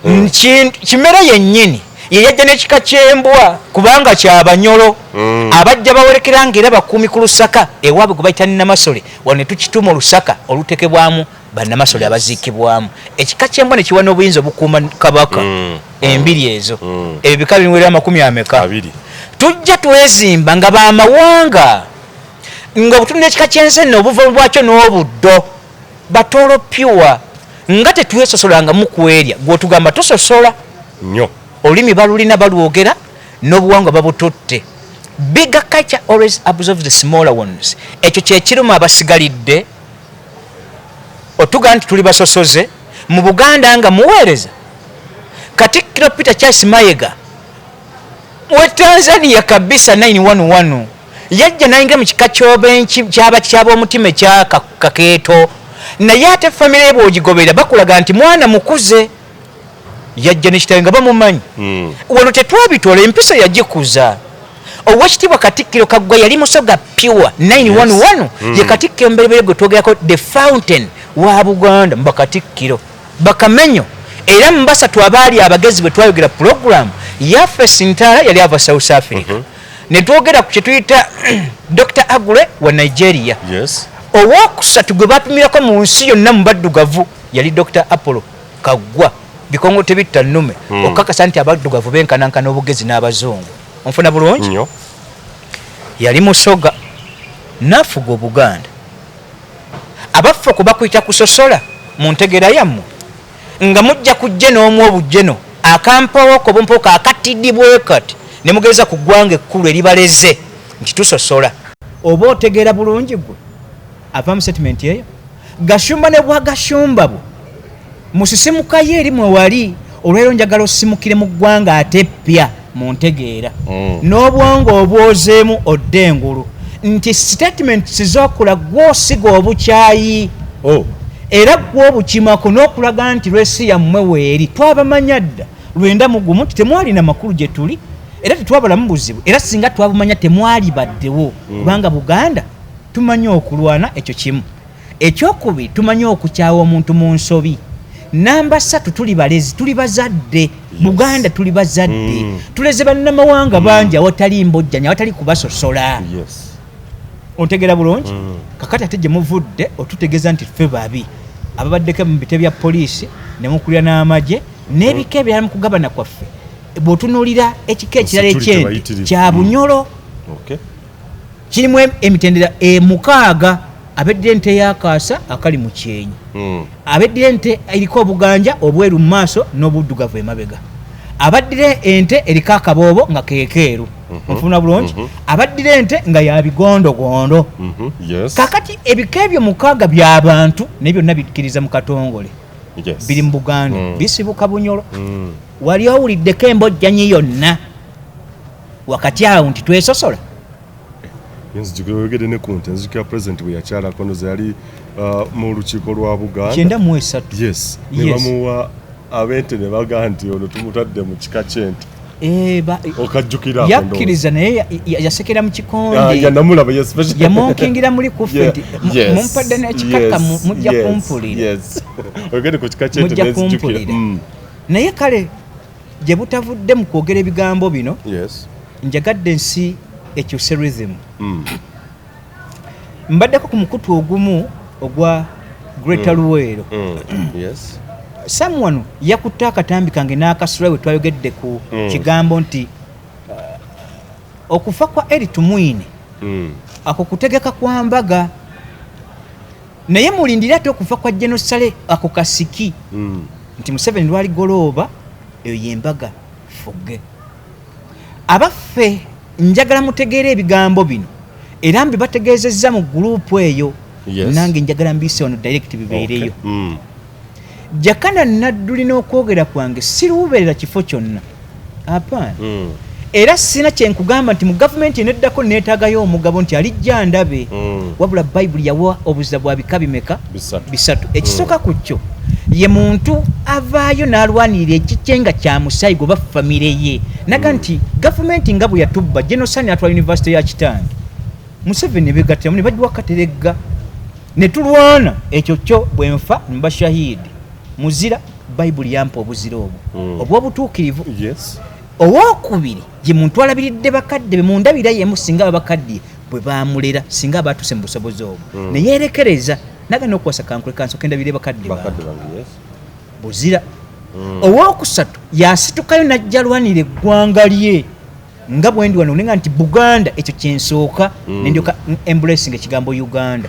kimera yennyini ye yajja n'ekika ky'embwa kubanga kyabanyolo abajja bawerekera ng'era bakuumi ku Lusaka ewaabwe gwe bayita Namasole wano ne tukituuma Lusaka olutekebwamu bannamasole abaziikibwamu ekika ky'embwa ne kiwa n'obuyinza obukuuma kabaka embiri ezo ebyo bika biwerera 20 tujja twezimba nga bamawanga nga butuli n'ekika ky'ensene obuva bwakyo n'obuddo batoolo pyuwa nga tetwesosolanga mu kwerya gw'otugamba tososola nnyo olulimi balulina balwogera n'obuwangwa babututte. Bigger culture always absorbs the smaller ones. Ekyo kyekirimu abasigalidde otuga nti tuli basosoze mu Buganda nga muweereza Katikkiro Peter Charles Mayiga we Tanzania kabisa 911 yajja nayingira mu kika ky'obenki kyaba omutima ekyakakeeto naye ate famire bw'ogigobera bakulaga nti mwana mukuze yajja n'ekitale nga bamumanyi wano tetwabitoola empisa yagikuza Owekitiibwa Katikkiro Kaggwa yali musoga pure 911 ye Katikkiro mberebere gwe twogerako the fountain wa Buganda mu Bakatikkiro bakamenyo era mu basatu abaali abagezi bwe twayogera program yaffe Sintala yali ava South Africa ne twogera ku kye tuyita Dr. Agule wa Nigeria owokusatu gwe bapimirako mu nsi yonna mu baddugavu yali Dr. Apollo Kaggwa bikongo tebitta nnume okakasa nti abaddugavu benkanankana obugezi n'abazungu onfuna bulungi yali musoga nafuga Obuganda abaffe kubakuyita kusosola mu ntegera yammwe nga mujja kujje n'omu obujjeno akampawoko bumpoka akatidibwe kati ne mugeza ku ggwanga ekkulu eribaleze nti tusosola oba otegeera bulungi gwe ava mu settlement eyo gashumba ne bwagashumba bwo musisimukayo eri mwe wali olwero njagala osimukire mu ggwanga ate ppya mu ntegeera n'obwongo obwozeemu odde engulu nti statements z'okula gw'osiga obukyayi era gw'obukimako n'okulaga nti lwesi yammwe weeri twabamanya dda 91 nti temwalina makulu gye tuli era tetwabalamu buzibu era singa twabumanya temwali baddewo kubanga Buganda tumanyi okulwana ekyo kimu ekyokubiri tumanyi okukyawa omuntu mu nsobi namba 3 tuli balezi tuli bazadde Buganda tuli bazadde tuleze bannamawanga bangi awatali mbojjanya awatali kubasosola ontegera bulungi kakati ate gye muvudde otutegeeza nti ffe babi ababaddeko mu bite bya poliisi ne mukulira n'amagye n'ebika ebirala mu kugabana kwaffe bw'otunuulira ekika ekirala ekyendi kya Bunyolo kirimu emitendera 6 abeddira ente y'akaasa akali mu kyenyi abeddira ente eriko obuganja obweru mu maaso n'obuddugavu emabega abaddira ente eriko akaboobo nga kekeeru ofuna bulungi abaddira ente nga ya bigondogondo kakati ebika ebyo 6 by'abantu ne byonna bikkiriza mu katongole biri mu Buganda bisibuka Bunyolo wali owuliddeko embojjanyi yonna wakati awo nti twesosola nzigere ne kunte nzikya president we yakyala kono zali mu lukiiko lwa Buganda 93 ne bamuwa abente ne baganti ono tumutadde mu kika kyente okajjukira yakkiriza naye yasekera mu kikondi yanamulaba especially yamonkingira muri kufeti mumpadde n'ekikaka mujja kumpulira ogende ku kika kyente nezijjukira naye kale gye butavudde mu kwogera ebigambo bino njagadde ensi ekyuse rhythm mbaddeko ku mukutu ogumu ogwa Greater Luweero someone yakutte akatambi kange n'akasula we twayogedde ku kigambo nti okufa kwa Eritu Mwine ako kutegeka kwa mbaga naye mulindira ate okufa kwa Genosale ako kasiki nti Museveni lwali golooba eyo yembaga fugge abaffe njagala mutegeera ebigambo bino era mbi bategeezezza mu gurupu eyo nange njagala mbise ono direct bibeereyo Jakana Nadduli n'okwogera kwange siruuberera kifo kyonna apana era sina kyenkugamba nti mu gavumenti eneddako neetaagayo omugabo nti alijja ndabe wabula bayibuli yawa obuzira bwa bika bimeka 3 ekisooka ku kyo ye muntu avaayo n'alwanirira ekikyenga kya musaayi gwe bafamire ye naga nti gavumenti nga bwe yatubba Genosani atwala yunivasite ya Kitange Museveni begattiramu ne bajja wakateregga ne tulwana ekyo kyo bwenfa mbashahidi muzira Bible yampa obuzira obwo obw'obutuukirivu. Yes. Owokubiri gye muntu alabiridde bakadde be mundabira yemu singa abakadde bwe baamulera singa abaatuse mu busobozi obwo ne yeerekereza nagana okuwasa kankule kanso kendabire bakadde bange. Yes. Buzira. Owokusatu yasitukayo najja lwanira eggwanga lye nga bwendi wano nenga nti Buganda ekyo kyensooka nendyoka embracing ekigambo Uganda.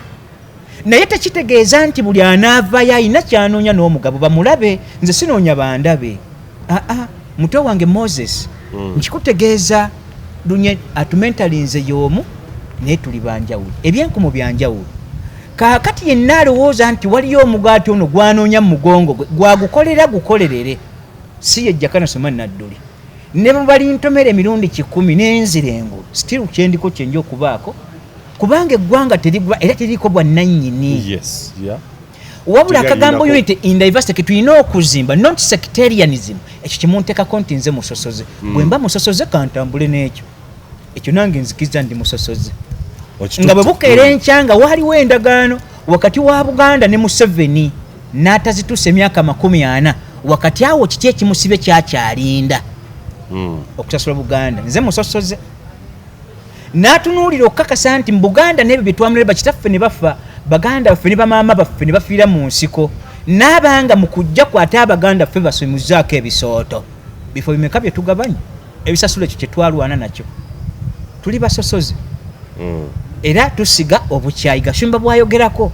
Naye tekitegeeza nti buli anaavayo ayina kyanoonya n'omugabo bamulabe nze sinoonya bandabe. Muto wange Moses nkikutegeeza dunye atumentalinze y'omu naye tuli banjawulo ebyenkumu byanjawulo. Kaakati yenna alowooza nti waliyo omugaati ono gwanoonya mu mugongo gwe gwagukolera gukolerere si ye Jakana Nadduli ne bali ntomere emirundi 10 n'enzira engulu still kyendiko kyenja okubaako kubanga eggwanga terigwa era teriko bwannannyini. Yes, yeah. Wabula akagambo unity in diversity tulina okuzimba not sectarianism ekyo kimunteekako nti nze musosoze bwe mba musosoze kantambule n'ekyo ekyo nange nzikiza ndi musosoze nga bwe bukeera enkyanga waliwo endagaano wakati wa Buganda ne Museveni n'atazituusa emyaka 40 wakati awo kiki ekimusibe kyakyalinda okusasula Buganda nze musosoze n'atunuulira okukakasa nti mu Buganda n'ebyo bye twamulera bakitaffe ne bafa Baganda baffe ne bamaama baffe ne bafiira mu nsiko n'abanga mu kujja kwate Abaganda ffe basomuzaako ebisooto bifo bimeka bye tugabanya ebisasula ekyo kye twalwana nakyo tuli basosoze era tusiga obukyayi Gashumba bwayogerako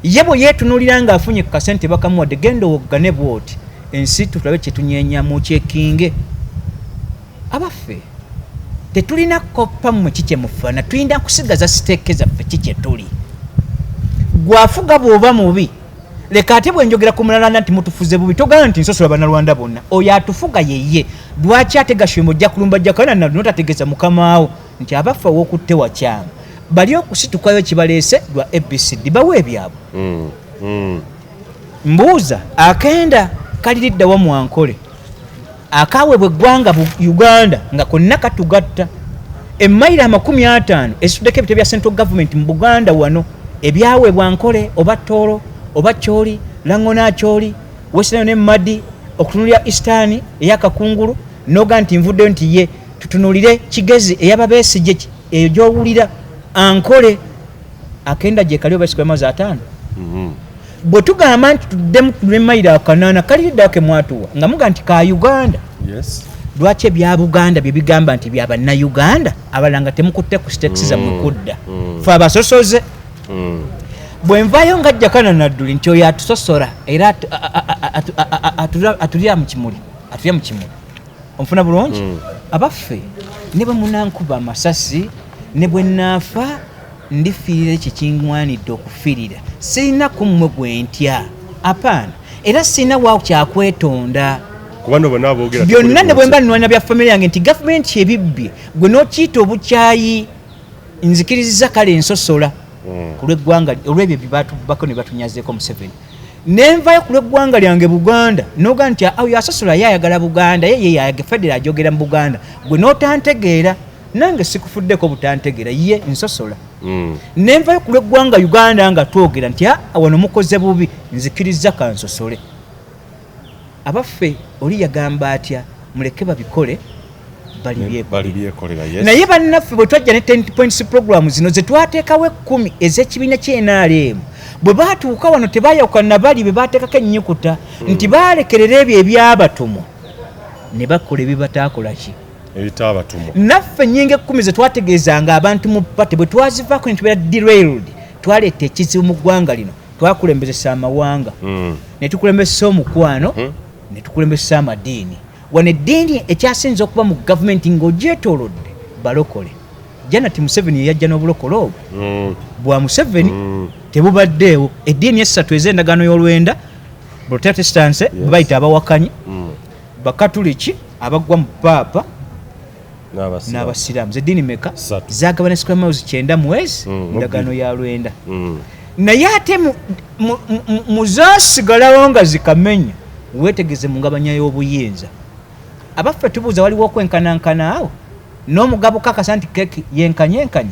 ye bwe yeetunuulira ng'afunye ku kasente bakamuwadde genda owoggane bwoti ensi tulabe kye tunyeenyamu kyekinge abaffe tetulina koppa mmwe kikye mufaana tulina kusigaza siteeke zaffe kikye tuli gwafuga bw'oba mubi leka ate bwe njogera ku mulala nti mutufuze bubi togana nti nsosola bannalwanda bonna oyo atufuga yeye lwaki ate Gashumba ojja kulumba Jakana Nadduli notategeeza mukamaawo nti abaffe aw'okutte wakyama bali okusitukayo kibaleese lwa ABCD bawe ebyabwe mbuuza akenda kaliridda wa mwankole akaweebwa eggwanga Uganda nga konna katugatta emmayiro 50 esituddeko ebitebe bya central government mu Buganda wano ebyaweebwa Nkole oba Tooro oba Kyoli Langona Kyoli Western ne Madi okutunulira Eastern eyakakungulu noga nti nvuddeyo nti ye tutunulire Kigezi eyababeesije eyo gy'owulira Nkole akenda gye kali obasikwa maza 5 bwe tugamba nti tuddemu tulwemayiro 8 kaliridde ke mwatuwa nga muga nti ka Uganda. Yes. Lwaki ebya Buganda bye bigamba nti bya banna Uganda abalanga temukutte ku stakes za mukudda fa basosoze bwe nvayo nga Jakana Nadduli nti oyo atusosora era atulira mu kimuli omufuna bulungi abaffe ne bwe munankuba amasasi ne bwe naafa ndifiirira kyekiŋŋwanidde okufiirira sirina ku mmwe gwe ntya apaana era sirina waawo kyakwetonda byonna ne bwe mba nnwanya bya famire yange nti gavumenti ebibbye gwe n'okiyita obukyayi nzikiriza kale ensosola ku lw'eggwanga olw'ebyo byebatubako ne batunyazeeko Museveni nenvayo ku lw'eggwanga lyange Buganda noga nti oyo asosola yayagala Buganda ye yayaga federa ajogera mu Buganda gwe n'otantegeera nange sikufuddeko butantegeera ye nsosola nenvayo ku lw'eggwanga Uganda nga twogera nti wano mukoze bubi nzikiriza kansosole abaffe oli yagamba atya muleke babikole bali byekolera. Yes. Naye bannaffe bwe twajja ne 10 points program zino ze twateekawo 10 ez'ekibiina ky'NRM bwe baatuuka wano tebaayawukana bali be baateekako ennyukuta nti baalekerera ebyo ebyabatumwa ne bakola ebibataakola ki ebitaabatumwa. Naffe nnyinga 10 ze twategeezanga abantu mu pate bwe twazivaako ne tubeera derailed twaleeta ekizibu mu ggwanga lino twakulembezesa amawanga ne tukulembesa omukwano ne tukulembesa amadiini wano eddiini ekyasinza okuba mu gavumenti ng'ogyetoolodde balokole Janet Museveni yajja n'obulokole obwo bwa Museveni tebubaddeewo eddiini essatu ez'endagaano y'olwenda Protestants bayita abawakanyi bakatuliki abagwa mu paapa n'abasiraamu zeddiini meka zagabana sikwamauzi 9 mwezi endagaano ya lwenda naye ate muzasigalawo nga zikamenya weetegeze mu ngabanya y'obuyinza abaffe tubuuza waliwo okwenkanankana awo n'omugabo kakasa nti keki yenkanyenkanye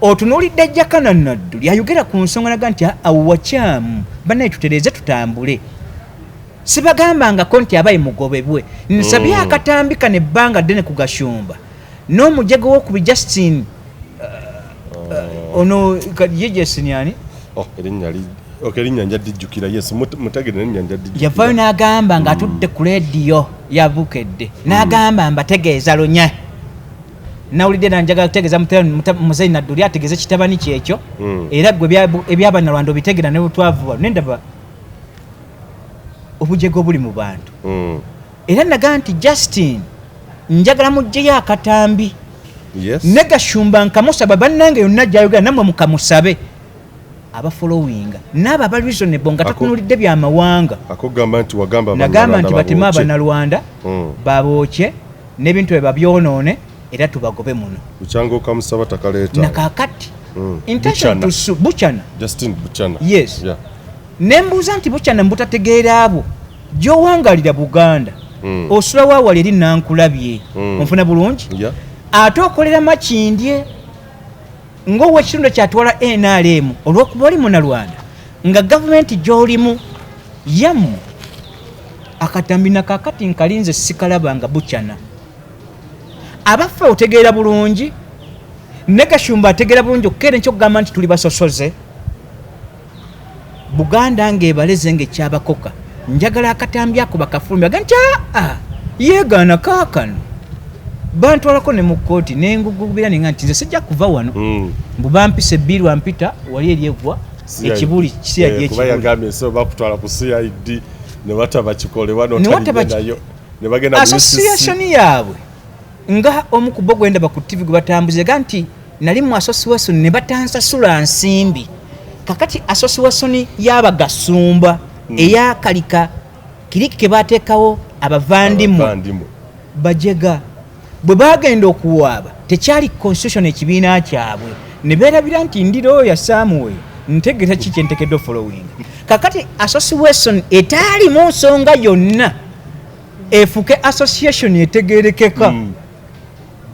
otunuulidde Jakana Nadduli ayogera ku nsonga naga nti awo wakyamu bannaye tutereeze tutambule sibagambangako nti abaye mugobebwe nsabye akatambi kano ebbanga ddene ku Gashumba n'omujego w'okubi Justin ono yejesiniani erinnya njadijjukira yes mutegere erinnya njadijjukira yavaayo n'agamba ng'atudde ku leediyo yabukedde n'agamba mbategeeza lunya nawulidde nanjagala kutegeeza Museveni Nadduli ategeeze kitabani kyekyo era gwe ebyabannalwanda obitegera ne butwavuba nendaba obujego buli mu bantu era naga nti Justin njagala mugyeyo akatambi ne Gashumba nkamusaba bannange yonna gyayogera nammwe mukamusabe abafollowinga n'abo aba reasonable nga tatunulidde byamawanga akugamba nti wagamba nagamba nti batema abannalwanda babookye n'ebintu bye babyonoone era tubagobe muno bukyanga okamusaba takaleeta nakakati intention to Buchana Justin Buchana yes nembuuza nti Buchana mbutategeera abo gy'owangalira Buganda osula waawali eri nankulabye onfuna bulungi ate okolera makindye ng'owekirundo kyatwala NRM olw'okuba oli munalwanda nga gavumenti gy'olimu yammwe akatambi nakakati nkalinze sikalabanga Buchana abaffe otegeera bulungi ne Gashumba ategeera bulungi okukeera ekyokugamba nti tuli basosoze Buganda ng'ebaleze ng'ekyabakoka njagala akatambi ako bakafulumya aga nti yeegaana kaakano bantwalako ne mu kkooti nengugubira ninga nti nze sijja kuva wano mbu bampisa ebbiru ampita wali eri eggwa ekibuli kisiyadi ekibuli kuba yagambye so bakutwala ku CID ne bataba kikole wano nayo ne bagenda mu association yaabwe nga omu ku bo gwenda ku TV gwe batambuze ga nti nali mu association ne batansasula nsimbi kakati association y'abagasumba eyakalika kiriki ke bateekawo abavandimu bajega bwe bagenda okuwaaba tekyali constitution ekibiina kyabwe ne beerabira nti ndiro ya Samuel ntegeeza ki kyentekedde following kakati association etaali mu nsonga yonna efuke association etegerekeka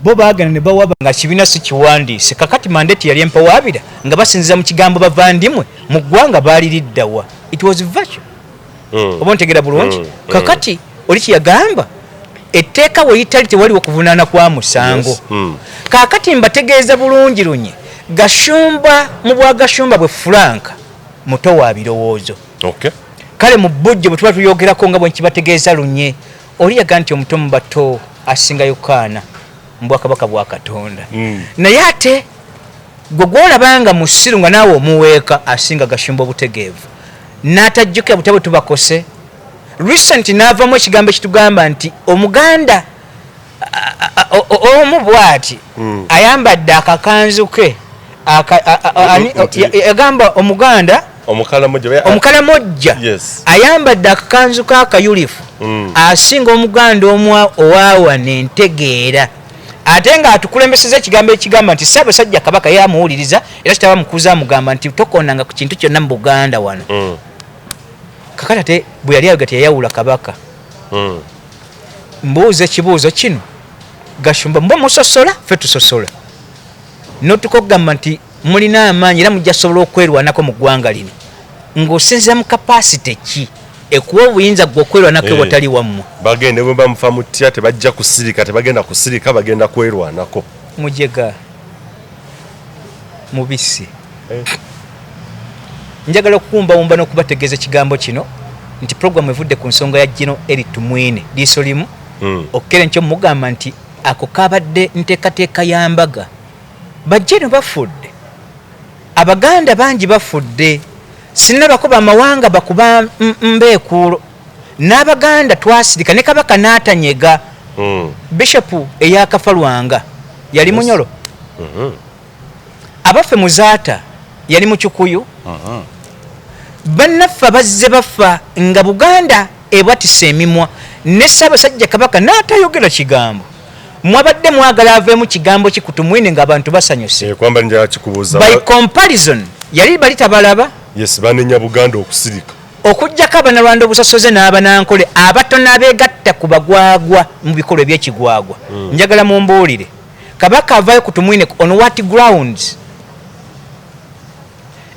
bo baagana ne bawaba nga kibiina si kiwandiise kakati mandate yali empawaabira nga basinziza mu kigambo bavandimwe mu ggwanga baali liddawa it was virtual oba ntegeera bulungi kakati oli kiyagamba etteeka we litali tewali okuvunaana kwa musango kakati mbategeeza bulungi lunye Gashumba mu bwa Gashumba bwe Frank muto wa birowoozo kale mu bujjo bwe tuba tuyogerako nga bwe nkibategeeza lunye oli yaga nti omuto mu bato asinga Yokaana mu bwakabaka bwa Katonda naye ate gwe gwolabanga musiru nga naawe omuweeka asinga Gashumba obutegeevu n'atajjukira butabo tubakose recent naavamu ekigambo ekitugamba nti omuganda omu bwati ayambadde akakanzu ke yagamba omuganda omukalamojja ayambadde akakanzu kakayulifu asinga omuganda omu owaawa nentegeera ate nga atukulembeseza ekigambo ekigamba nti Ssaabasajja Kabaka yamuwuliriza era kitaba mukuza amugamba nti tokonanga ku kintu kyonna mu Buganda wano kakati ate bwe yali ayogera teyayawula Kabaka mbuuza ekibuuzo kino Gashumba mba musosola ffe tusosola notukogamba nti mulina amaanyi era mujja sobola okwerwanako mu ggwanga lino ng'osinziira mu kapasite ki ekuwa obuyinza gwe okwerwanako ewatali wammwe bagende bwe bamufa mutya tebajja kusirika tebagenda kusirika bagenda kwerwanako mujega mubisi njagala okukumbawumba n'okubategeeza ekigambo kino nti programu evudde ku nsonga ya Yiino eri tumwine liiso limu okukera nkyo mugamba nti ako kabadde nteekateeka ya mbaga bajjeno bafudde abaganda bangi bafudde sinnabakuba amawanga bakuba mbeekuulo n'abaganda twasirika ne Kabaka n'atanyega bishopu eyakafalwanga yali munyolo abaffe muzaata yali mu Kikuyu bannaffe abazze bafa nga Buganda ebwatisa emimwa ne Ssaabasajja Kabaka n'atayogera kigambo mwabadde mwagala aveemu kigambo kikutumwine ng'abantu basanyuse kwamba njala kikubuuza by comparison yali bali tabalaba yes banenya Buganda okusirika okujjako abanalwanda obusosoze n'abanankole abatono abeegatta ku bagwagwa mu bikolwa eby'ekigwagwa njagala mumbuulire Kabaka avaayo kutumwine on what grounds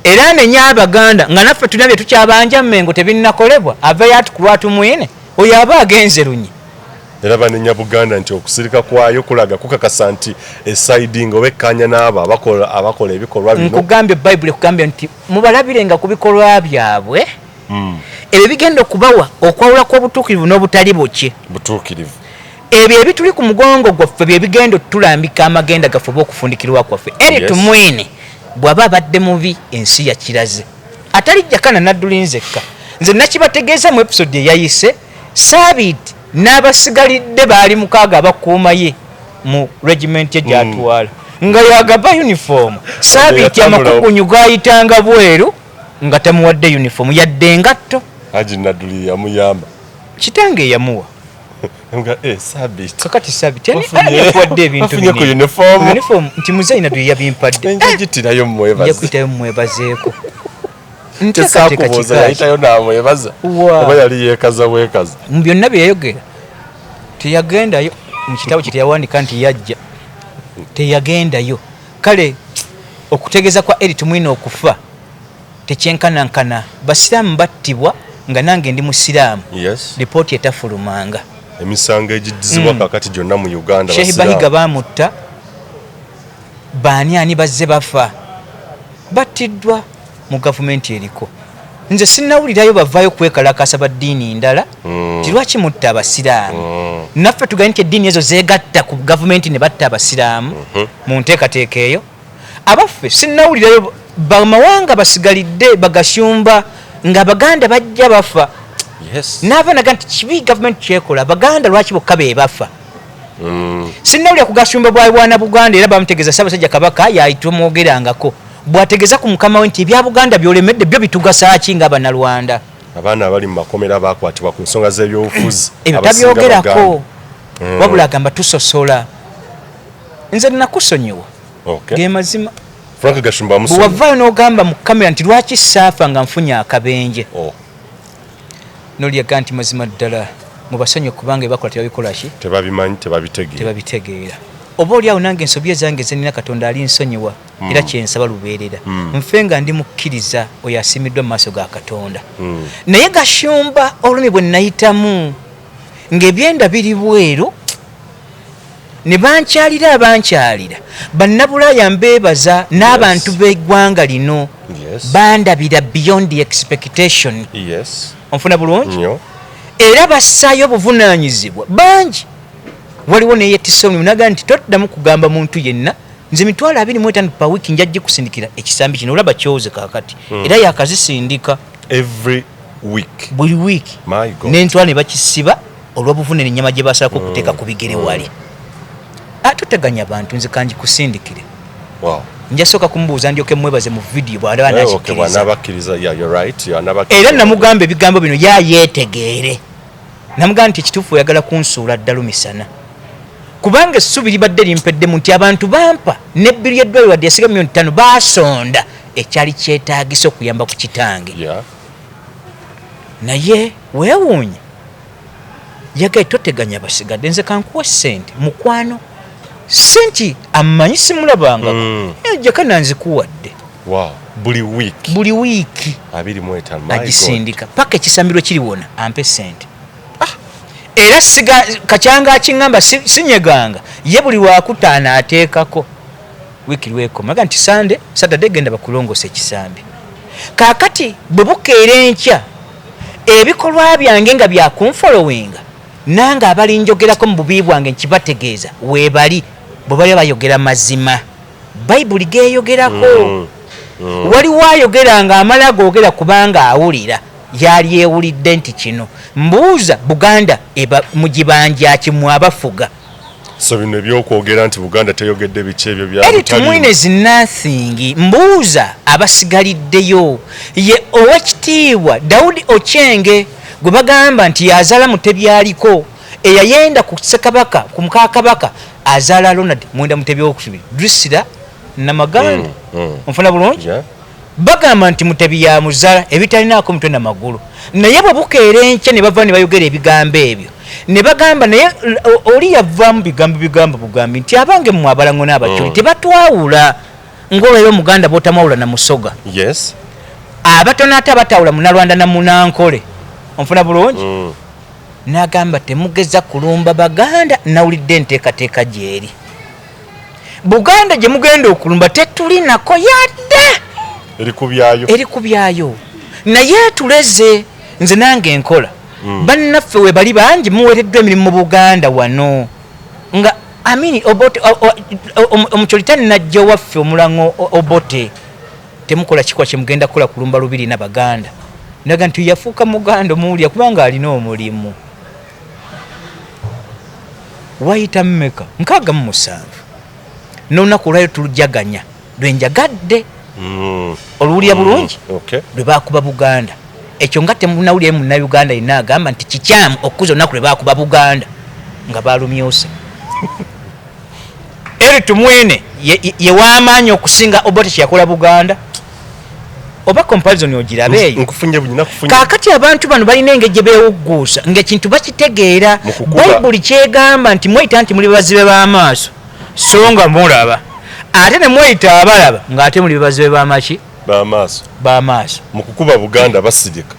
era nenya abaganda nga naffe tulabye tukyabanja mmengo tebinnakolebwa avayo atukulwatu mwine oyo aba agenze lunyi era banenya Buganda nti okusirika kwayo kulaga kukakasa nti esiding obekkanya n'abo abakola ebikolwa bino nkugambye Bible kugambye nti mubalabirenga ku bikolwa byabwe ebyo bigenda okubawa okwawula kw'obutuukirivu n'obutali butuukirivu ebyo ebituli ku mugongo gwaffe bye bigenda otulambika amagenda gaffe oba okufundikirwa kwaffe eri tumwine bw'aba abadde mubi ensi yakiraze atali Jakana Nadduli nzekka nze nakibategeeza mu episode eyayise Saabiti n'abasigalidde baali 6 abakuuma ye mu regiment ye gy'atwala nga yagaba uniform Saabiti amakugunyu gayitanga bweru nga tamuwadde uniform yadde engatto Haji Nadduli yamuyamba kitange yamuwa Saabiti kakati Saabiti yakuwadde ebintu uniform nti Muzeyi Nadduli yabimpadde njagitirayo mwebaze yakuyitayo mwebazeeko tesakubuuza yayitayo namwebaza oba yali yeekaza weekaza mu byonna bye yayogera teyagendayo mu kitabo kye teyawandika nti yajja teyagendayo kale okutegeeza kwa eri tumwine okufa tekyenkanankana basiraamu battibwa nga nange ndi musiraamu lipooti etafulumanga emisango egiddizibwa kakati gyonna mu Uganda Sheikh Bahiga bamutta baani bazze bafa battiddwa mu gavumenti eriko nze sinnawulirayo bavaayo kwekalakasa baddiini ndala tirwaki mutta abasiraamu naffe tugaye nti eddiini ezo zeegatta ku gavumenti ne batta abasiraamu mu nteekateeka eyo abaffe sinnawulirayo bamawanga basigalidde bagashumba nga Baganda bajja bafa naava naga nti kibi gavumenti kyekola Baganda lwaki bokka be bafa sinnawulira ku gashumba bwana Buganda era bamutegeeza Ssaabasajja Kabaka yayitwa mwogerangako bwategeeza ku mukama we nti ebya Buganda byolemedde byo bitugasaaki nga Bannalwanda abaana abali mu makomera bakwatibwa ku nsonga z'ebyobufuzi ebyo tabyogerako wabula agamba tusosola nze nakusonyiwa ge mazima Frank Gashumba musonyiwa bwavaayo n'ogamba mu kamera nti lwaki saafa nga nfunye akabenje nolyaga nti mazima ddala mubasonyiwe kubanga ebakola tebabikola ki tebabimanyi tebabitegeera oba oliawo nange ensobi ezange zenina Katonda ali nsonyiwa era kyensaba lubeerera nfe nga ndi mukkiriza oyo asimiddwa mu maaso ga Katonda naye Gashumba olumi bwe nayitamu ng'ebyenda biri bweru ne bankyalira abankyalira bannabulaaya mbeebaza n'abantu b'eggwanga lino bandabira beyond the expectation onfuna bulungi era bassaayo obuvunaanyizibwa bangi waliwo neyettisa omulimu naga nti toddamu kugamba muntu yenna nze 25 pa wiiki njajja kusindikira ekisambi kino olaba kyoze kakati era yakazisindika buli wiiki n'entwala ne bakisiba olw'obuvune n'ennyama gye basalako okuteeka ku bigere wali toteganya bantu nze kangikusindikire njasooka kumubuuza ndyoke mwebaze mu vidiyo bw'alaba nakikkiriza era namugamba ebigambo bino yayeetegeere namugamba nti ekituufu oyagala kunsuula ddala misana kubanga essubi libadde limpeddemu nti abantu bampa n'ebbiri y'eddwaliro wadde yasiga $5,000 baasonda ekyali kyetaagisa okuyamba ku kitange naye weewuunya yagaye toteganya basigadde nze kankuwa ssente mukwano senti amanyi simulabangako Jakana nzikuwadde buli wiiki agisindika paka ekisambiro kiriwona ampe sente era kacyanga akiŋŋamba sinyeganga ye buli wakutaana ateekako wiiki lwekoma nti Saturday genda bakulongosa ekisambi kaakati bwe bukeera enkya ebikolwa byange nga byakunfolowinga nange abalinjogerako mu bubi bwange nkibategeeza weebali bwe bali bayogera mazima Bayibuli geeyogerako waliwo ayogera nga amala googera kubanga awulira yali ewulidde nti kino mbuuza Buganda mugibanja kimu abafuga so bino ebyokwogera nti Buganda teyogedde bice ebyo bya tumwine is nothing mbuuza abasigaliddeyo ye owekitiibwa Daudi Ochenge gwe bagamba nti yazaala mutebyaliko eyayenda ku Ssekabaka ku Mukakabaka azaala Ronald mwenda mutebya okubiri Drusilla Namaganda onfuna bulungi bagamba nti mutebi ya muzaala ebitalinaako mutwe n'amagulu naye bwe bukeera enkya ne bava ne bayogera ebigambo ebyo ne bagamba naye oli yavaamu bigambo bugambi nti abange mmwe abalango n'abakyoli tebatwawula ng'olwayo Muganda b'otamawula na Musoga. Yes. Abatono ate abatawula Munnalwanda na Munankole. Onfuna bulungi? N'agamba temugeza kulumba Baganda nawulidde enteekateeka gy'eri. Buganda gye mugenda okulumba tetulinako yadde. Eri kubyayo. Naye tuleze nze nange nkola. Bannaffe we bali bangi muweereddwa emirimu mu Buganda wano. Nga amini Obote omukyolitani najja waffe omulango Obote. Temukola kikwa kye mugenda kukola kulumba lubiri na Baganda. Naga nti yafuuka Muganda omuwulira kubanga alina omulimu. Wayita mmeka? 67. N'olunaku lwayo tulujaganya lwenjagadde. Oluwulira bulungi? Lwe baakuba Buganda. Ekyo nga temunawulira Munnayuganda yenna agamba nti kikyamu okukuza olunaku lwe baakuba Buganda nga baalumyusa. Eritu mwene ye w'amaanyi okusinga Obote kye yakola Buganda. Oba comparison ogirabe eyo. Kaakati abantu bano balina engeri gye beewugguusa ng'ekintu bakitegeera. Bayibuli kyegamba nti mweyita nti muli bazibe b'amaaso so nga mulaba. Ate ne mweyita abalaba ng'ate muli bazibe b'amaki? B'amaaso. Mu kukuba Buganda basirika.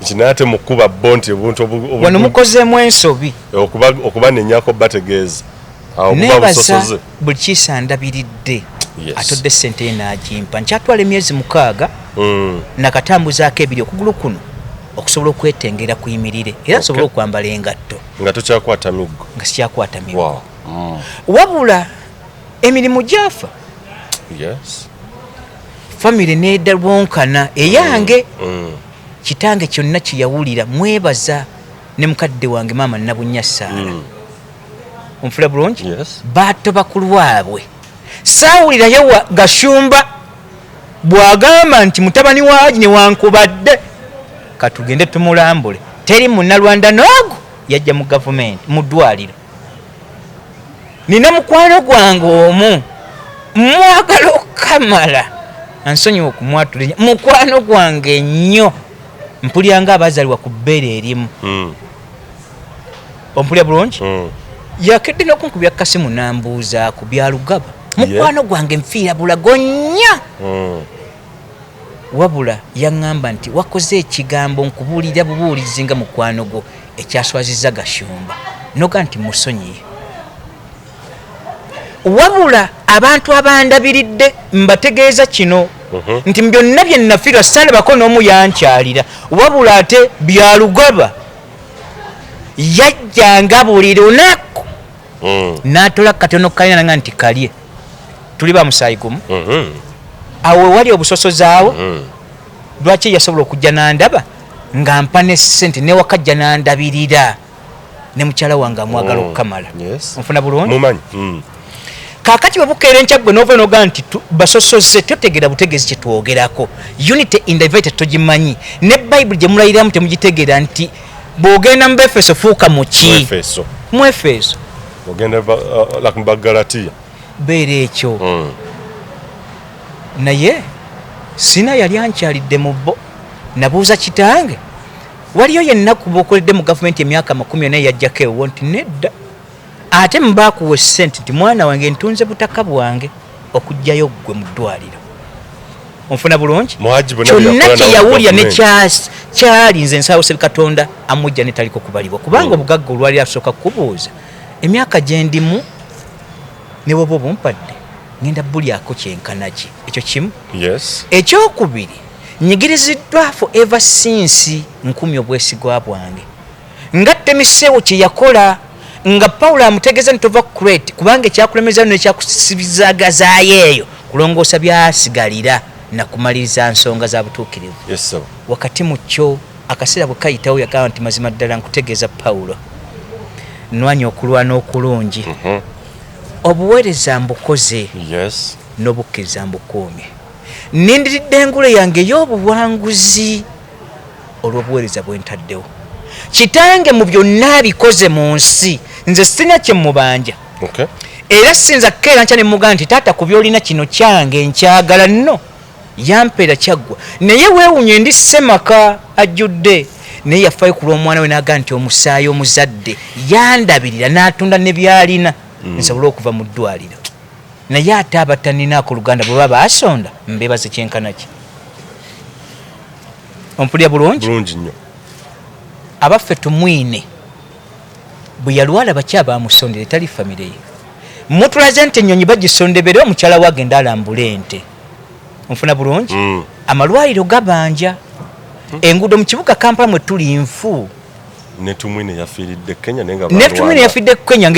Kinate mu kukuba bonti obuntu wano mukozeemu ensobi. Okubanennyako bategeeza. Awo kuba busosoze. Buli kisandabiridde. Atodde ssente ye n'agimpa. Nkyatwala emyezi 6 nakatambuzaako ebiri okugulu kuno okusobola okwetengera kuyimirire era nsobola okwambala engatto. Nga tokyakwata miggo. Nga sikyakwata miggo. Wabula emirimu gyafa. Yes. Family nedda lwonkana eyange. Kitange kyonna kye yawulira mwebaza ne mukadde wange maama Nabunyasaala. Onfula bulungi? Yes. Bato bakulu waabwe. Saawulira yewa Gashumba bwagamba nti mutabani waaji ne wankubadde katugende tumulambule. Teri Munnalwanda n'ogu yajja mu gavumenti mu ddwaliro. Nina mukwano gwange omu mwagala okamala ansonyiwa okumwatulira mukwano gwange nnyo mpuliranga abazaliwa ku bbeere erimu. Ompulya bulungi? Yakedde n'okunkubya kasimu nambuuza ku byalugaba. Mukwano gwange nfiira bulago nnyo. Wabula yaŋŋamba nti wakoze ekigambo nkubuulira bubuulizi nga mukwano gwo ekyaswazizza Gashumba noga nti musonyiye. Wabula abantu abandabiridde mbategeeza kino nti byonna bye nafiirwa sitandabako n'omu yankyalira. Wabula ate byalugaba yajjanga buli lunaku n'atola katono kalina nga nti kalye tuli ba musaayi gumu. Awo wali obusosozaawo lwaki yasobola okujja n'andaba nga mpa ne ssente ne wakajja n'andabirira ne mukyala wange amwagala okukamala. Nfuna bulungi? Kaakati bwe bukeera enkya gwe n'ova n'ogaa nti basosoze totegeera butegeezi kye twogerako. Unity in diversity togimanyi. Ne Bayibuli gye mulayiramu temugitegeera nti bw'ogenda mu Befeso fuuka mu ki? Mu Efeso. Ogenda mu Bagalatiya. Beera ekyo. Naye sina yali ankyalidde mu bo. Nabuuza kitange waliyo yenna kuba okoledde mu gavumenti emyaka 40 yajjako ewo nti nedda. Ate mbaakuwa ssente nti mwana wange ntunze butaka bwange okujjayo gwe mu ddwaliro. Onfuna bulungi? Kyonna kye yawulira ne kyalinze nsaawuse Katonda amujja ne taliko kubalibwa kubanga obugagga olwali asooka kubuuza emyaka gye ndimu ne bwoba obumpadde ngenda bulyako kyenkana ki. Ekyo kimu. Ekyokubiri nyigiriziddwa forever since nkumi obwesigwa bwange nga Temiseewo kye yakola nga Pawulo amutegeeza ntova Crete kubanga ekyakulemeza n'ekyakusibizagazaayo eyo kulongoosa byasigalira na kumaliriza nsonga za butuukirivu. Wakati mu kyo akaseera bwe kayitawo yagamba nti mazima ddala nkutegeeza Pawulo nwanya okulwana okulungi obuweereza mbukoze n'obukkiriza mbukuumye. Nindiridde engule yange ey'obuwanguzi olw'obuweereza bwe ntaddewo. Kitange mu byonna abikoze mu nsi nze sina kye mubanja. Era sinza kkeera nkya ne mugamba nti taata ku byolina kino kyange nkyagala nno yampeera kyaggwa naye weewunye ndi Ssemaka ajjudde naye yafaayo ku lw'omwana we n'agamba nti omusaayi omuzadde yandabirira n'atunda ne byalina nsobole okuva mu ddwaliro naye ate abatanina ku Luganda bwe baba asonda mbebaze kyenkana ki ompulya bulungi nnyo abaffe tumwine bwe yalwala baki bamusondera etali famire ye mutulaze nti ennyonyi bagisondebere omukyala we agenda alambula ente onfuna bulungi amalwaliro gabanja enguudo mu kibuga Kampala mwe tuli nfu netumwine yafiiridde Kenya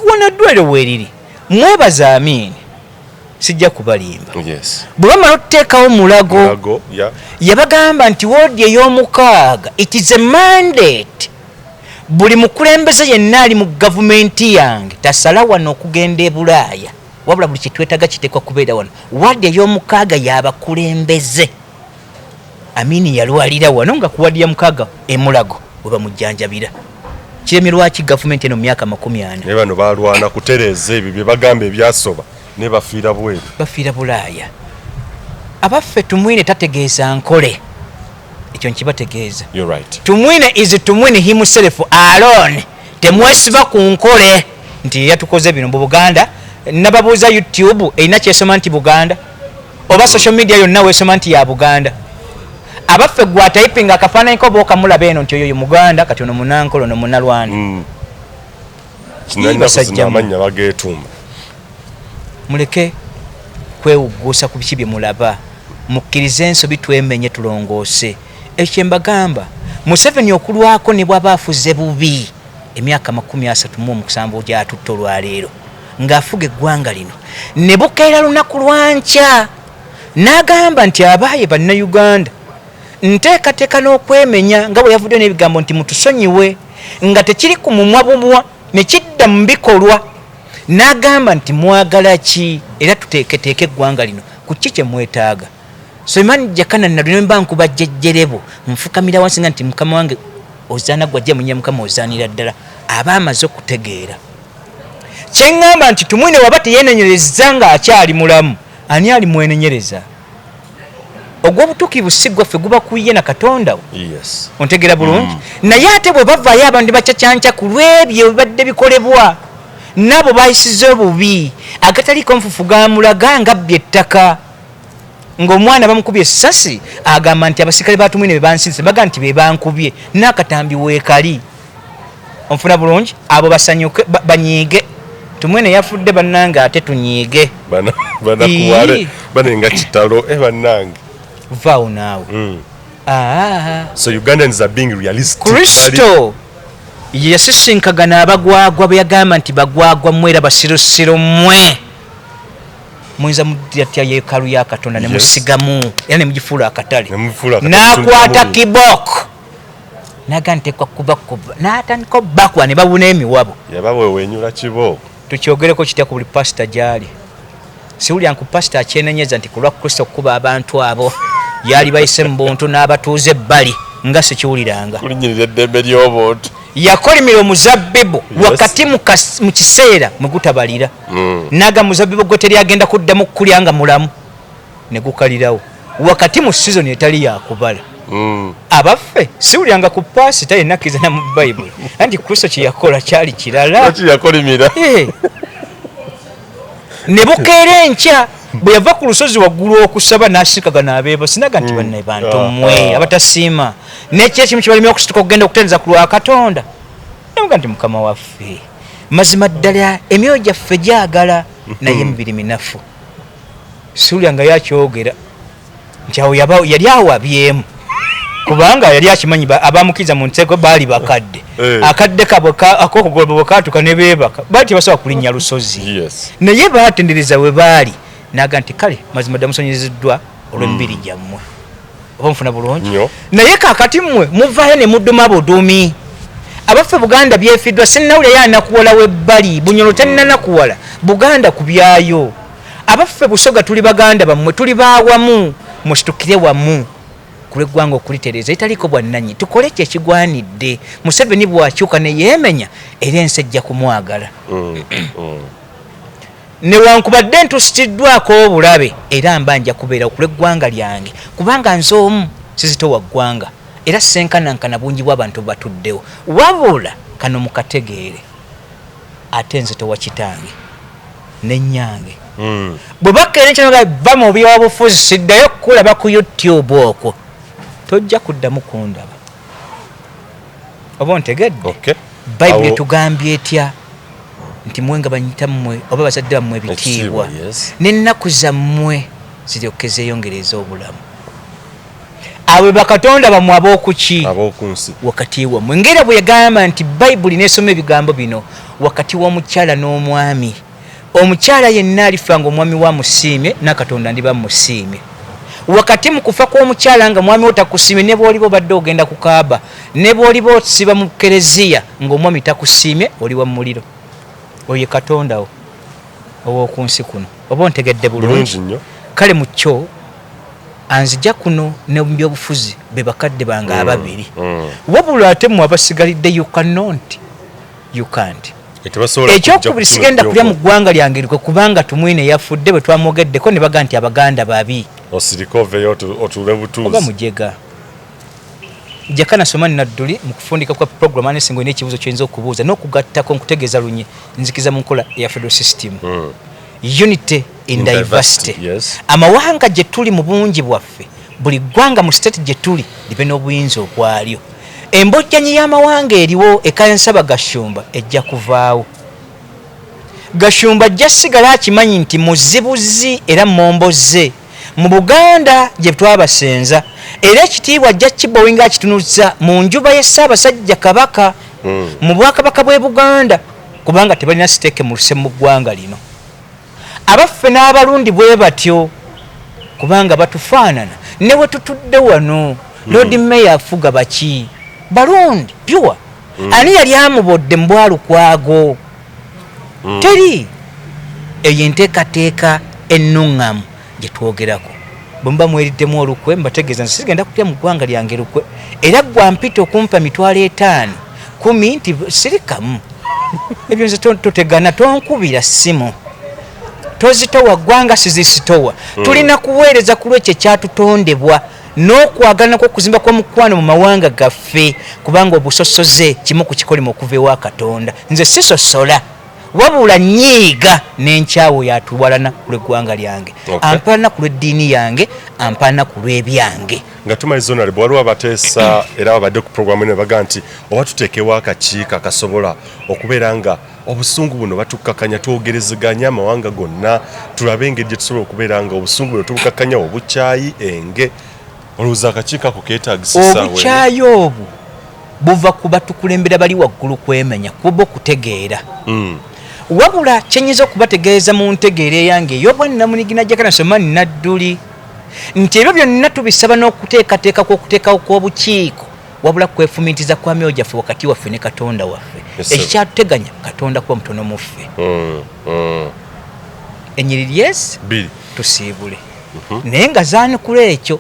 wona ddwaliro weeriri mwebaza Amini sijja kubalimba bwe bamala okuteekawo mulago yabagamba nti woodi ey'omukaaga it is a mandate buli mukulembeze yenna ali mu gavumenti yange tasala wano okugenda e Bulaaya wabula buli kitwetaga kiteekwa kubeera wano woodi ey'omukaaga y'abakulembeze Amini yalwalira wano nga ku woodi ya mukaaga emulago we bamujjanjabira kiremerwaki gavumenti eno mu myaka 40 ne bano balwana kutereeza ebyo bye bagamba ebyasoba ne bafiira bweru bafiira Bulaaya abaffe tumwine tategeeza nkole ekyo nkibategeeza tumwine is tumwine himself alone temwesiba ku nkole nti yatukoze bino mu Buganda nababuuza YouTube erina kyesoma nti Buganda oba social media yonna wesoma nti ya Buganda abaffe gwa typing akafaananyi ko bookamulaba eno nti oyo Muganda kati ono munankolo ono munalwana Basajja amanya bageetumba muleke kwewuguusa ku biki bye mulaba mukkirize ensobi twemenye tulongoose ekyo mbagamba Museveni okulwako ne bw'aba afuze bubi emyaka 37 gy'atutte olwaleero ng'afuga eggwanga lino ne bukeera lunaku lwankya n'agamba nti abaaye bannayuganda nteekateeka n'okwemenya nga bwe yavudde n'ebigambo nti mutusonyiwe nga tekiri ku mumwa bumwa ne kidda mu bikolwa n'agamba nti mwagala ki era tuteeketeeke eggwanga lino ku ki kye mwetaaga Jakana Nadduli mba nkuba jjejjerebo nfukamira wansi nga nti mukama wange ozaana gwajja munya mukama ozaanira ddala aba amaze okutegeera kyeŋŋamba nti tumwine waba teyeenenyereza nga akyali mulamu ani ali mwenenyereza ogw'obutuukirivu si gwaffe guba ku ye na Katonda ontegeera bulungi naye ate bwe bavaayo abantu bacacyanca ku lw'ebyo bibadde bikolebwa n'abo bayisiza obubi agataliiko nfufu gamulaga nga bbye ettaka ng'omwana bamukubye essasi agamba nti abasirikale batumwine be bansinze baga nti be bankubye n'akatambi weekali onfuna bulungi abo basanyuke banyiige tumwene yafudde bannange ate tunyiige banakuwale banenga kitalo bannange vaawo naawe so Ugandans are being realistic Kristo yasisinkagana abagwagwa bwe yagamba nti bagwagwa mwera basirosiro mmwe muyinza mudyatya yeekalu ya Katonda ne musigamu era ne mugifuula akatale n'akwata kiboko naga ntekwa kubakuba n'atandika obbakwa ne babuna emiwabo yababwewenyula kibo tukyogereko kitya ku buli pasita gyali siwulya nku pasita akyenenyeza nti ku lwa Kristo okuba abantu abo yali bayise mu buntu n'abatuuze ebbali nga sikiwuliranga kulinyirira eddembe ly'obuntu yakolimira omuzabbibu wakati mu kiseera mwe gutabalira naga muzabbibu gwe teri agenda kuddamu kukulya nga mulamu ne gukalirawo wakati mu sizoni etali yakubala abaffe siwulyanga ku pasita yenna akkiriza na mu bayibuli anti Kristo kye yakola kyali kirala ne bukeera enkya bwe yava ku lusozi waggulu okusaba n'asikaga n'abeeba sinaga nti bannaye bantu mmwe abatasiima n'ekyo ekimu kibalimi okusituka okugenda okutendereza ku lwa Katonda namuga nti mukama waffe mazima ddala emyoyo gyaffe gyagala naye emibiri minafu siwulyanga yakyogera nti awo yali awabyemu kubanga yali akimanyi abamukiriza mu nteeko baali bakadde akadde ak'okugoloba bwe kaatuka ne beebaka baali tebasobola kulinnya lusozi naye baatendereza we baali naga nti kale mazima ddala musonyiziddwa olw'emibiri gyammwe oba mufuna bulungi naye kaakati mmwe muvaayo ne mudduma buduumi abaffe Buganda byefiddwa sinnawulira yanakuwala webbali bunyolo tannanakuwala Buganda kubyayo abaffe Busoga tuli baganda bammwe tuli baawamu musitukire wamu kulweggwanga okulitereeza etaliko bwannanyi tukole ekyo ekigwanidde Museveni bwakyuka ne yeemenya era ensi ejja kumwagala newankubadde ntusitiddwako obulabe era mba nja kubeera okulweggwanga lyange kubanga nze omu sizitowa ggwanga era senkanankana bungi bw'abantu batuddewo wabula kano mukategeere ate nze towa kitange ne nnyange bwe bakkeera kyanoga va mu byobufuzi siddayo kulaba ku YouTube okwo tojja kuddamu kundaba oba ontegedde bayibuli etugambye etya nti mwe nga banyita mmwe oba bazadde bammwe ebitiibwa n'ennaku zammwe ziryoke zeeyongereza obulamu abo bakatonda bamwe ab'okuki wakati wammwe ngera bwe yagamba nti bayibuli n'esoma ebigambo bino wakati w'omukyala n'omwami omukyala yenna alifa nga omwami wa musiime n'akatonda ndiba musiime wakati mu kufa kw'omukyala nga mwami wo takusiimye ne bw'oliba obadde ogenda ku kaaba ne bw'oliba osiba mu kereziya ng'omwami takusiimye oli wa muliro oye katondawo ow'oku nsi kuno oba ontegedde bulungi kale mu kyo anzija kuno ne mu byobufuzi be bakadde bange ababiri wabula ate mmwe abasigalidde you can't ekyokubiri sigenda kulya mu ggwanga lyange lukwe kubanga tumwine yafudde bwe twamwogeddeko ne baga nti abaganda babi oba mujega Jakana Nadduli mu kufundika kwa program anesingo ine ekibuzo kyenza okubuuza n'okugattako nkutegeeza lunye nzikiza mu nkola ya federal system unity in diversity amawanga gye tuli mu bungi bwaffe buli ggwanga mu state gye tuli libe n'obuyinza okwalyo embojjanyi y'amawanga eriwo ekansaba Gashumba ejja kuvaawo Gashumba ajja sigala akimanyi nti muzibuzi era momboze mu Buganda gye twabasenza era ekitiibwa ajja kibowinga akitunuzza mu njuba y'Ssabasajja Kabaka mu Bwakabaka bw'e Buganda kubanga tebalina siteeke mu luse mu ggwanga lino abaffe n'abalundi bwe batyo kubanga batufaanana ne we tutudde wano Lord Mayor afuga baki balundi pure ani yali amubodde mu bwalukwago teri eyo enteekateeka ennuŋŋamu gye twogerako bwe muba mweriddemu olukwe mbategeeza nti sigenda kulya mu ggwanga lyange lukwe era gwa mpita okumpa 5,000 10 nti sirikamu ebyo nze totegana tonkubira ssimu tozitowa ggwanga sizisitowa tulina kuweereza ku lwekyo ekyatutondebwa n'okwagala kw'okuzimba kw'omukwano mu mawanga gaffe kubanga obusosoze kimu ku kikolimo okuva ewa Katonda nze sisosola wabula nyiiga n'enkyawo yatuwalana ku lw'eggwanga lyange ampaana ku lw'eddiini yange ampaana ku lw'ebyange nga tumaliza onali bwaliwo abateesa era babadde ku programu eno baga nti oba tuteekewo akakiiko akasobola okubeera nga obusungu buno batukkakanya twogerezeganya amawanga gonna tulabe engeri gye tusobola okubeera nga obusungu buno tubukakkanya obukyayi enge olowooza akakiiko ako keetaagisisa obukyayi obwo buva ku batukulembera bali waggulu kwemenya kuba okutegeera wabula kyenyiza okubategeeza mu ntegeera eyange ey'obwannamunigina Jakana Nadduli nti ebyo byonna tubisaba n'okuteekateeka kw'okuteekawo kw'obukiiko wabula kwefumiitiza kwa myoyo gyaffe wakati waffe ne Katonda waffe ekyatuteganya Katonda kuba mutono mu ffe enyiriri yes tusiibule naye nga zaanukula ekyo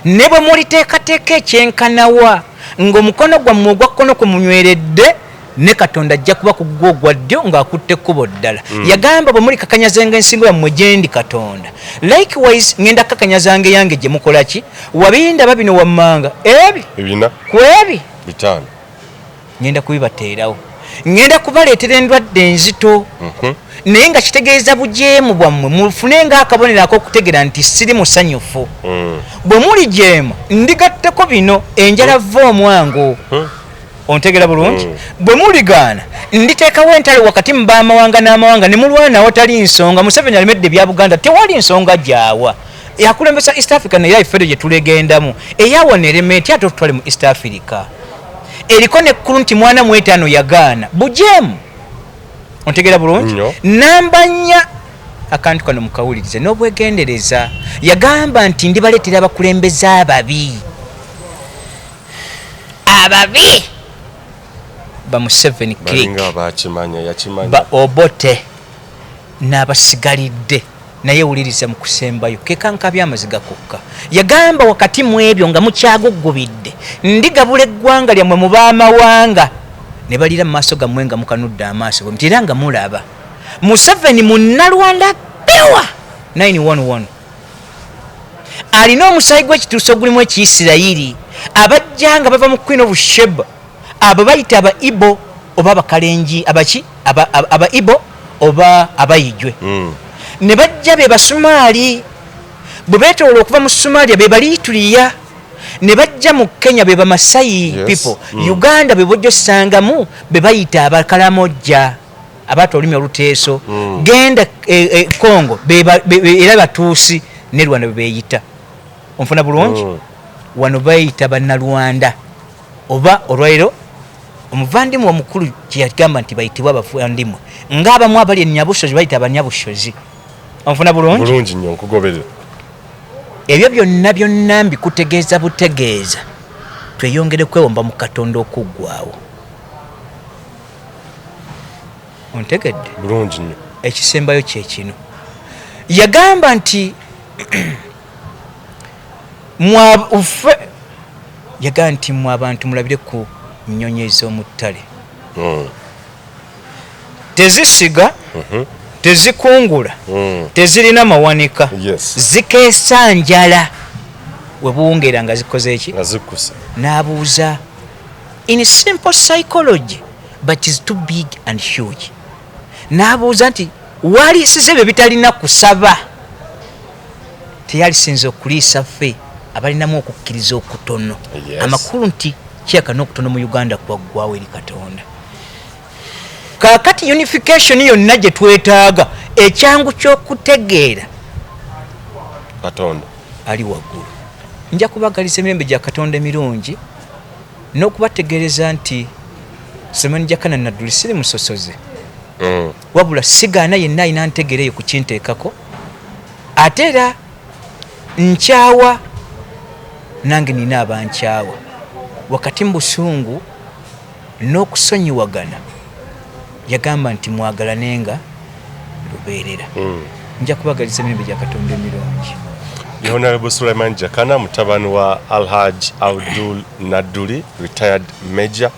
ne bwe muliteekateeka ekyenkanawa ng'omukono gwammwe ogwa kkono kwe munyweredde ne Katonda ajja kuba ku gwo ogwa ddyo ng'akutte ekkubo ddala yagamba bwe muli kakanyazanga ensingo yammwe gye ndi Katonda likewise ngenda kakanyazanga yange gye mukola ki wabindaba bino wammanga ebina ku ebi 5 ngenda kubibateerawo ngenda kubaleetera endwadde enzito naye nga kitegeeza bujeemu bwammwe mufune ng'akabonero ak'okutegeera nti siri musanyufu bwe muli jeema ndigatteko bino enjala va omwango ontegera bulungi bwe muligaana nditeekawo entalo wakati mu b'amawanga n'amawanga ne mulwanawo tali nsonga Museveni alemedde bya Buganda tewali nsonga gyawa yakulembesa East Africa naye ifere gye tulegendamu eyawa neremeti ate tutwale mu East Africa eriko nekkulu nti mwana mu 5 yagaana bujeemu ontegera bulungi namba 4 akantu kano mukawulirize n'obwegendereza yagamba nti ndibaleetera abakulembeze ababi ba Museveni balinga bakimanya ba Obote n'abasigalidde naye wuliriza mu kusembayo kekanka byamaziga kokka yagamba wakati mu ebyo nga mukyagugubidde ndigabula eggwanga lyammwe mu baamawanga ne balira mu maaso gammwe nga mukanudde amaaso bwe mutera nga mulaba Museveni munnalwanda pewa 911 alina omusayi gw'ekituuso ogulimu Ekiyisirayiri abajja nga bava mu Queen of Sheba abo bayita aba Ibo oba abakalenji abaki aba Ibo oba abayijwe ne bajja be Basumaali bwe beetoola okuva mu Somalia be Baliituliya ne bajja mu Kenya be Bamasayi people Uganda be bojjo sangamu be bayita Abakalamojja abato olulimi oluteeso genda Congo era Batuusi ne Rwanda be beeyita onfuna bulungi wano bayita Bannalwanda oba olwairo omuvandimwe omukulu kye yagamba nti bayitibwa abavandimwe ng'abamu abali Ennyabusozi bayita Abannyabusozi onfuna bulungi nnyo nkugoberera ebyo byonna mbikutegeeza butegeeza tweyongere kwewomba mu Katonda okuggwaawo ontegedde bulungi nnyo ekisembayo kye kino yagamba nti yagamba nti mwe abantu mulabire ku nnyonyi ez'omu ttale tezisiga tezikungula tezirina mawanika zikeesa njala we buwungeera nga zikoze eki n'abuuza in simple psychology but is too big and huge n'abuuza nti waliisiza ebyo bitalina kusaba teyalisinza okuliisa ffe abalinamu okukkiriza okutono amakulu nti kyeka n'okutono mu Uganda kwaggwawo eri Katonda kaakati unification yonna gye twetaaga ekyangu ky'okutegeera Katonda ali waggulu nja kubagaliza emirembe gya Katonda emirungi n'okubategeereza nti Semeni Jakana Nadduli siri musosoze wabula sigaana yenna ayina ntegeereyo ku kinteekako ate era nkyawa nange nina abankyawa wakati mu busungu n'okusonyiwagana yagamba nti mwagalanenga lubeerera nja kubagaliza emirembe gya Katonda emirungi Honorable Sulaiman Jakana mutabani wa Alhaji Abdul Nadduli retired major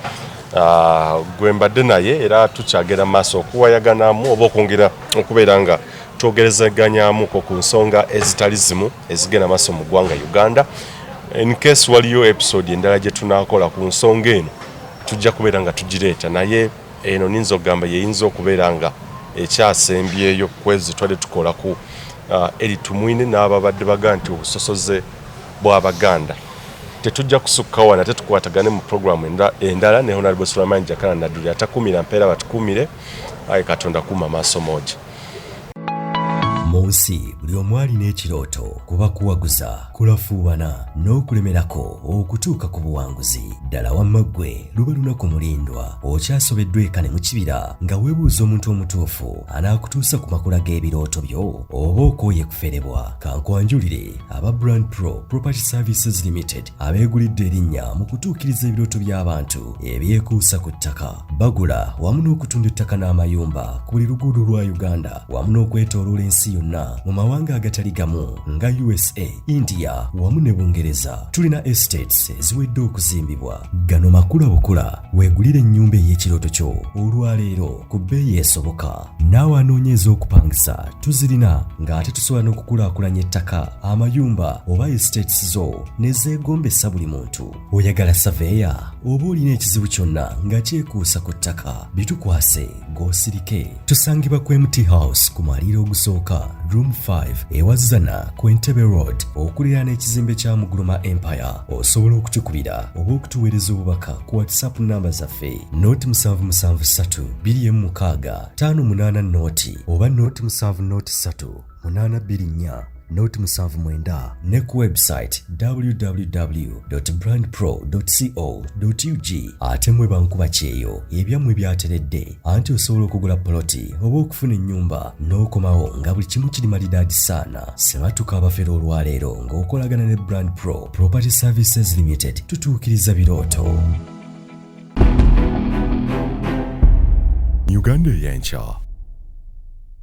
gwe mbadde naye era tukyagera maaso okuwayaganamu oba okwongera okubeera nga twogerezaganyaamuko ku nsonga ezitali zimu ezigenda maaso mu ggwanga Uganda. In case waliyo episode endala gye tunaakola ku nsonga eno tujja kubeera nga tugireeta naye eno ninza okugamba yeyinza okubeera nga ekyasembyeyo kwezi twali tukola ku eri tumwine n'ababadde baga nti obusosoze bw'Abaganda tetujja kusukka wana tetukwatagane mu programu endala ne Honorable Sulaiman Jakana Nadduli atakumira mpeera batukumire aye Katonda kuma maaso moja munsi buli omu alina ekirooto kuba kuwaguza kulafuubana n'okulemerako okutuuka ku buwanguzi ddala wamma ggwe luba lunaku mulindwa okyasobeddwa eka ne mu kibira nga weebuuza omuntu omutuufu anaakutuusa ku makula g'ebirooto byo oba okooye kuferebwa kankwanjulire aba Brand Pro Property Services Limited abeegulidde erinnya mu kutuukiriza ebirooto by'abantu ebyekuusa ku ttaka bagula wamu n'okutunda ettaka n'amayumba ku buli luguudo lwa Uganda wamu n'okwetooloola ensi yonna mu mawanga agatali gamu nga USA, India wamu ne Bungereza. Tulina estates eziwedde okuzimbibwa. Gano makula bukula weegulire ennyumba ey'ekirooto kyo olwaleero ku bbeeyi esoboka. Naawe anoonyeeza okupangisa tuzirina ng'ate tusobola n'okukulaakulanya ettaka amayumba oba estates zo ne zeegombesa buli muntu. Oyagala saveya oba olina ekizibu kyonna nga kyekuusa ku ttaka bitukwase g'osirike. Tusangibwa ku MT House ku mwaliiro ogusooka Room 5 ewazana ku Entebbe Road okuliraana ekizimbe kya Muguluma Empire. Osobola okutukubira oba okutuweereza obubaka ku WhatsApp namba zaffe noti 773 206 588 noti oba noti 703 824 noti 79 ne ku website www.brandpro.co.ug. ate mwe bankuba kyeyo ebyammwe byateredde anti osobola okugula poloti oba okufuna ennyumba n'okomawo nga buli kimu kiri malidaadi saana. Sebatuka abafera olwaleero ng'okolagana ne Brand Pro Property Services Limited tutuukiriza birooto. Uganda y'enkya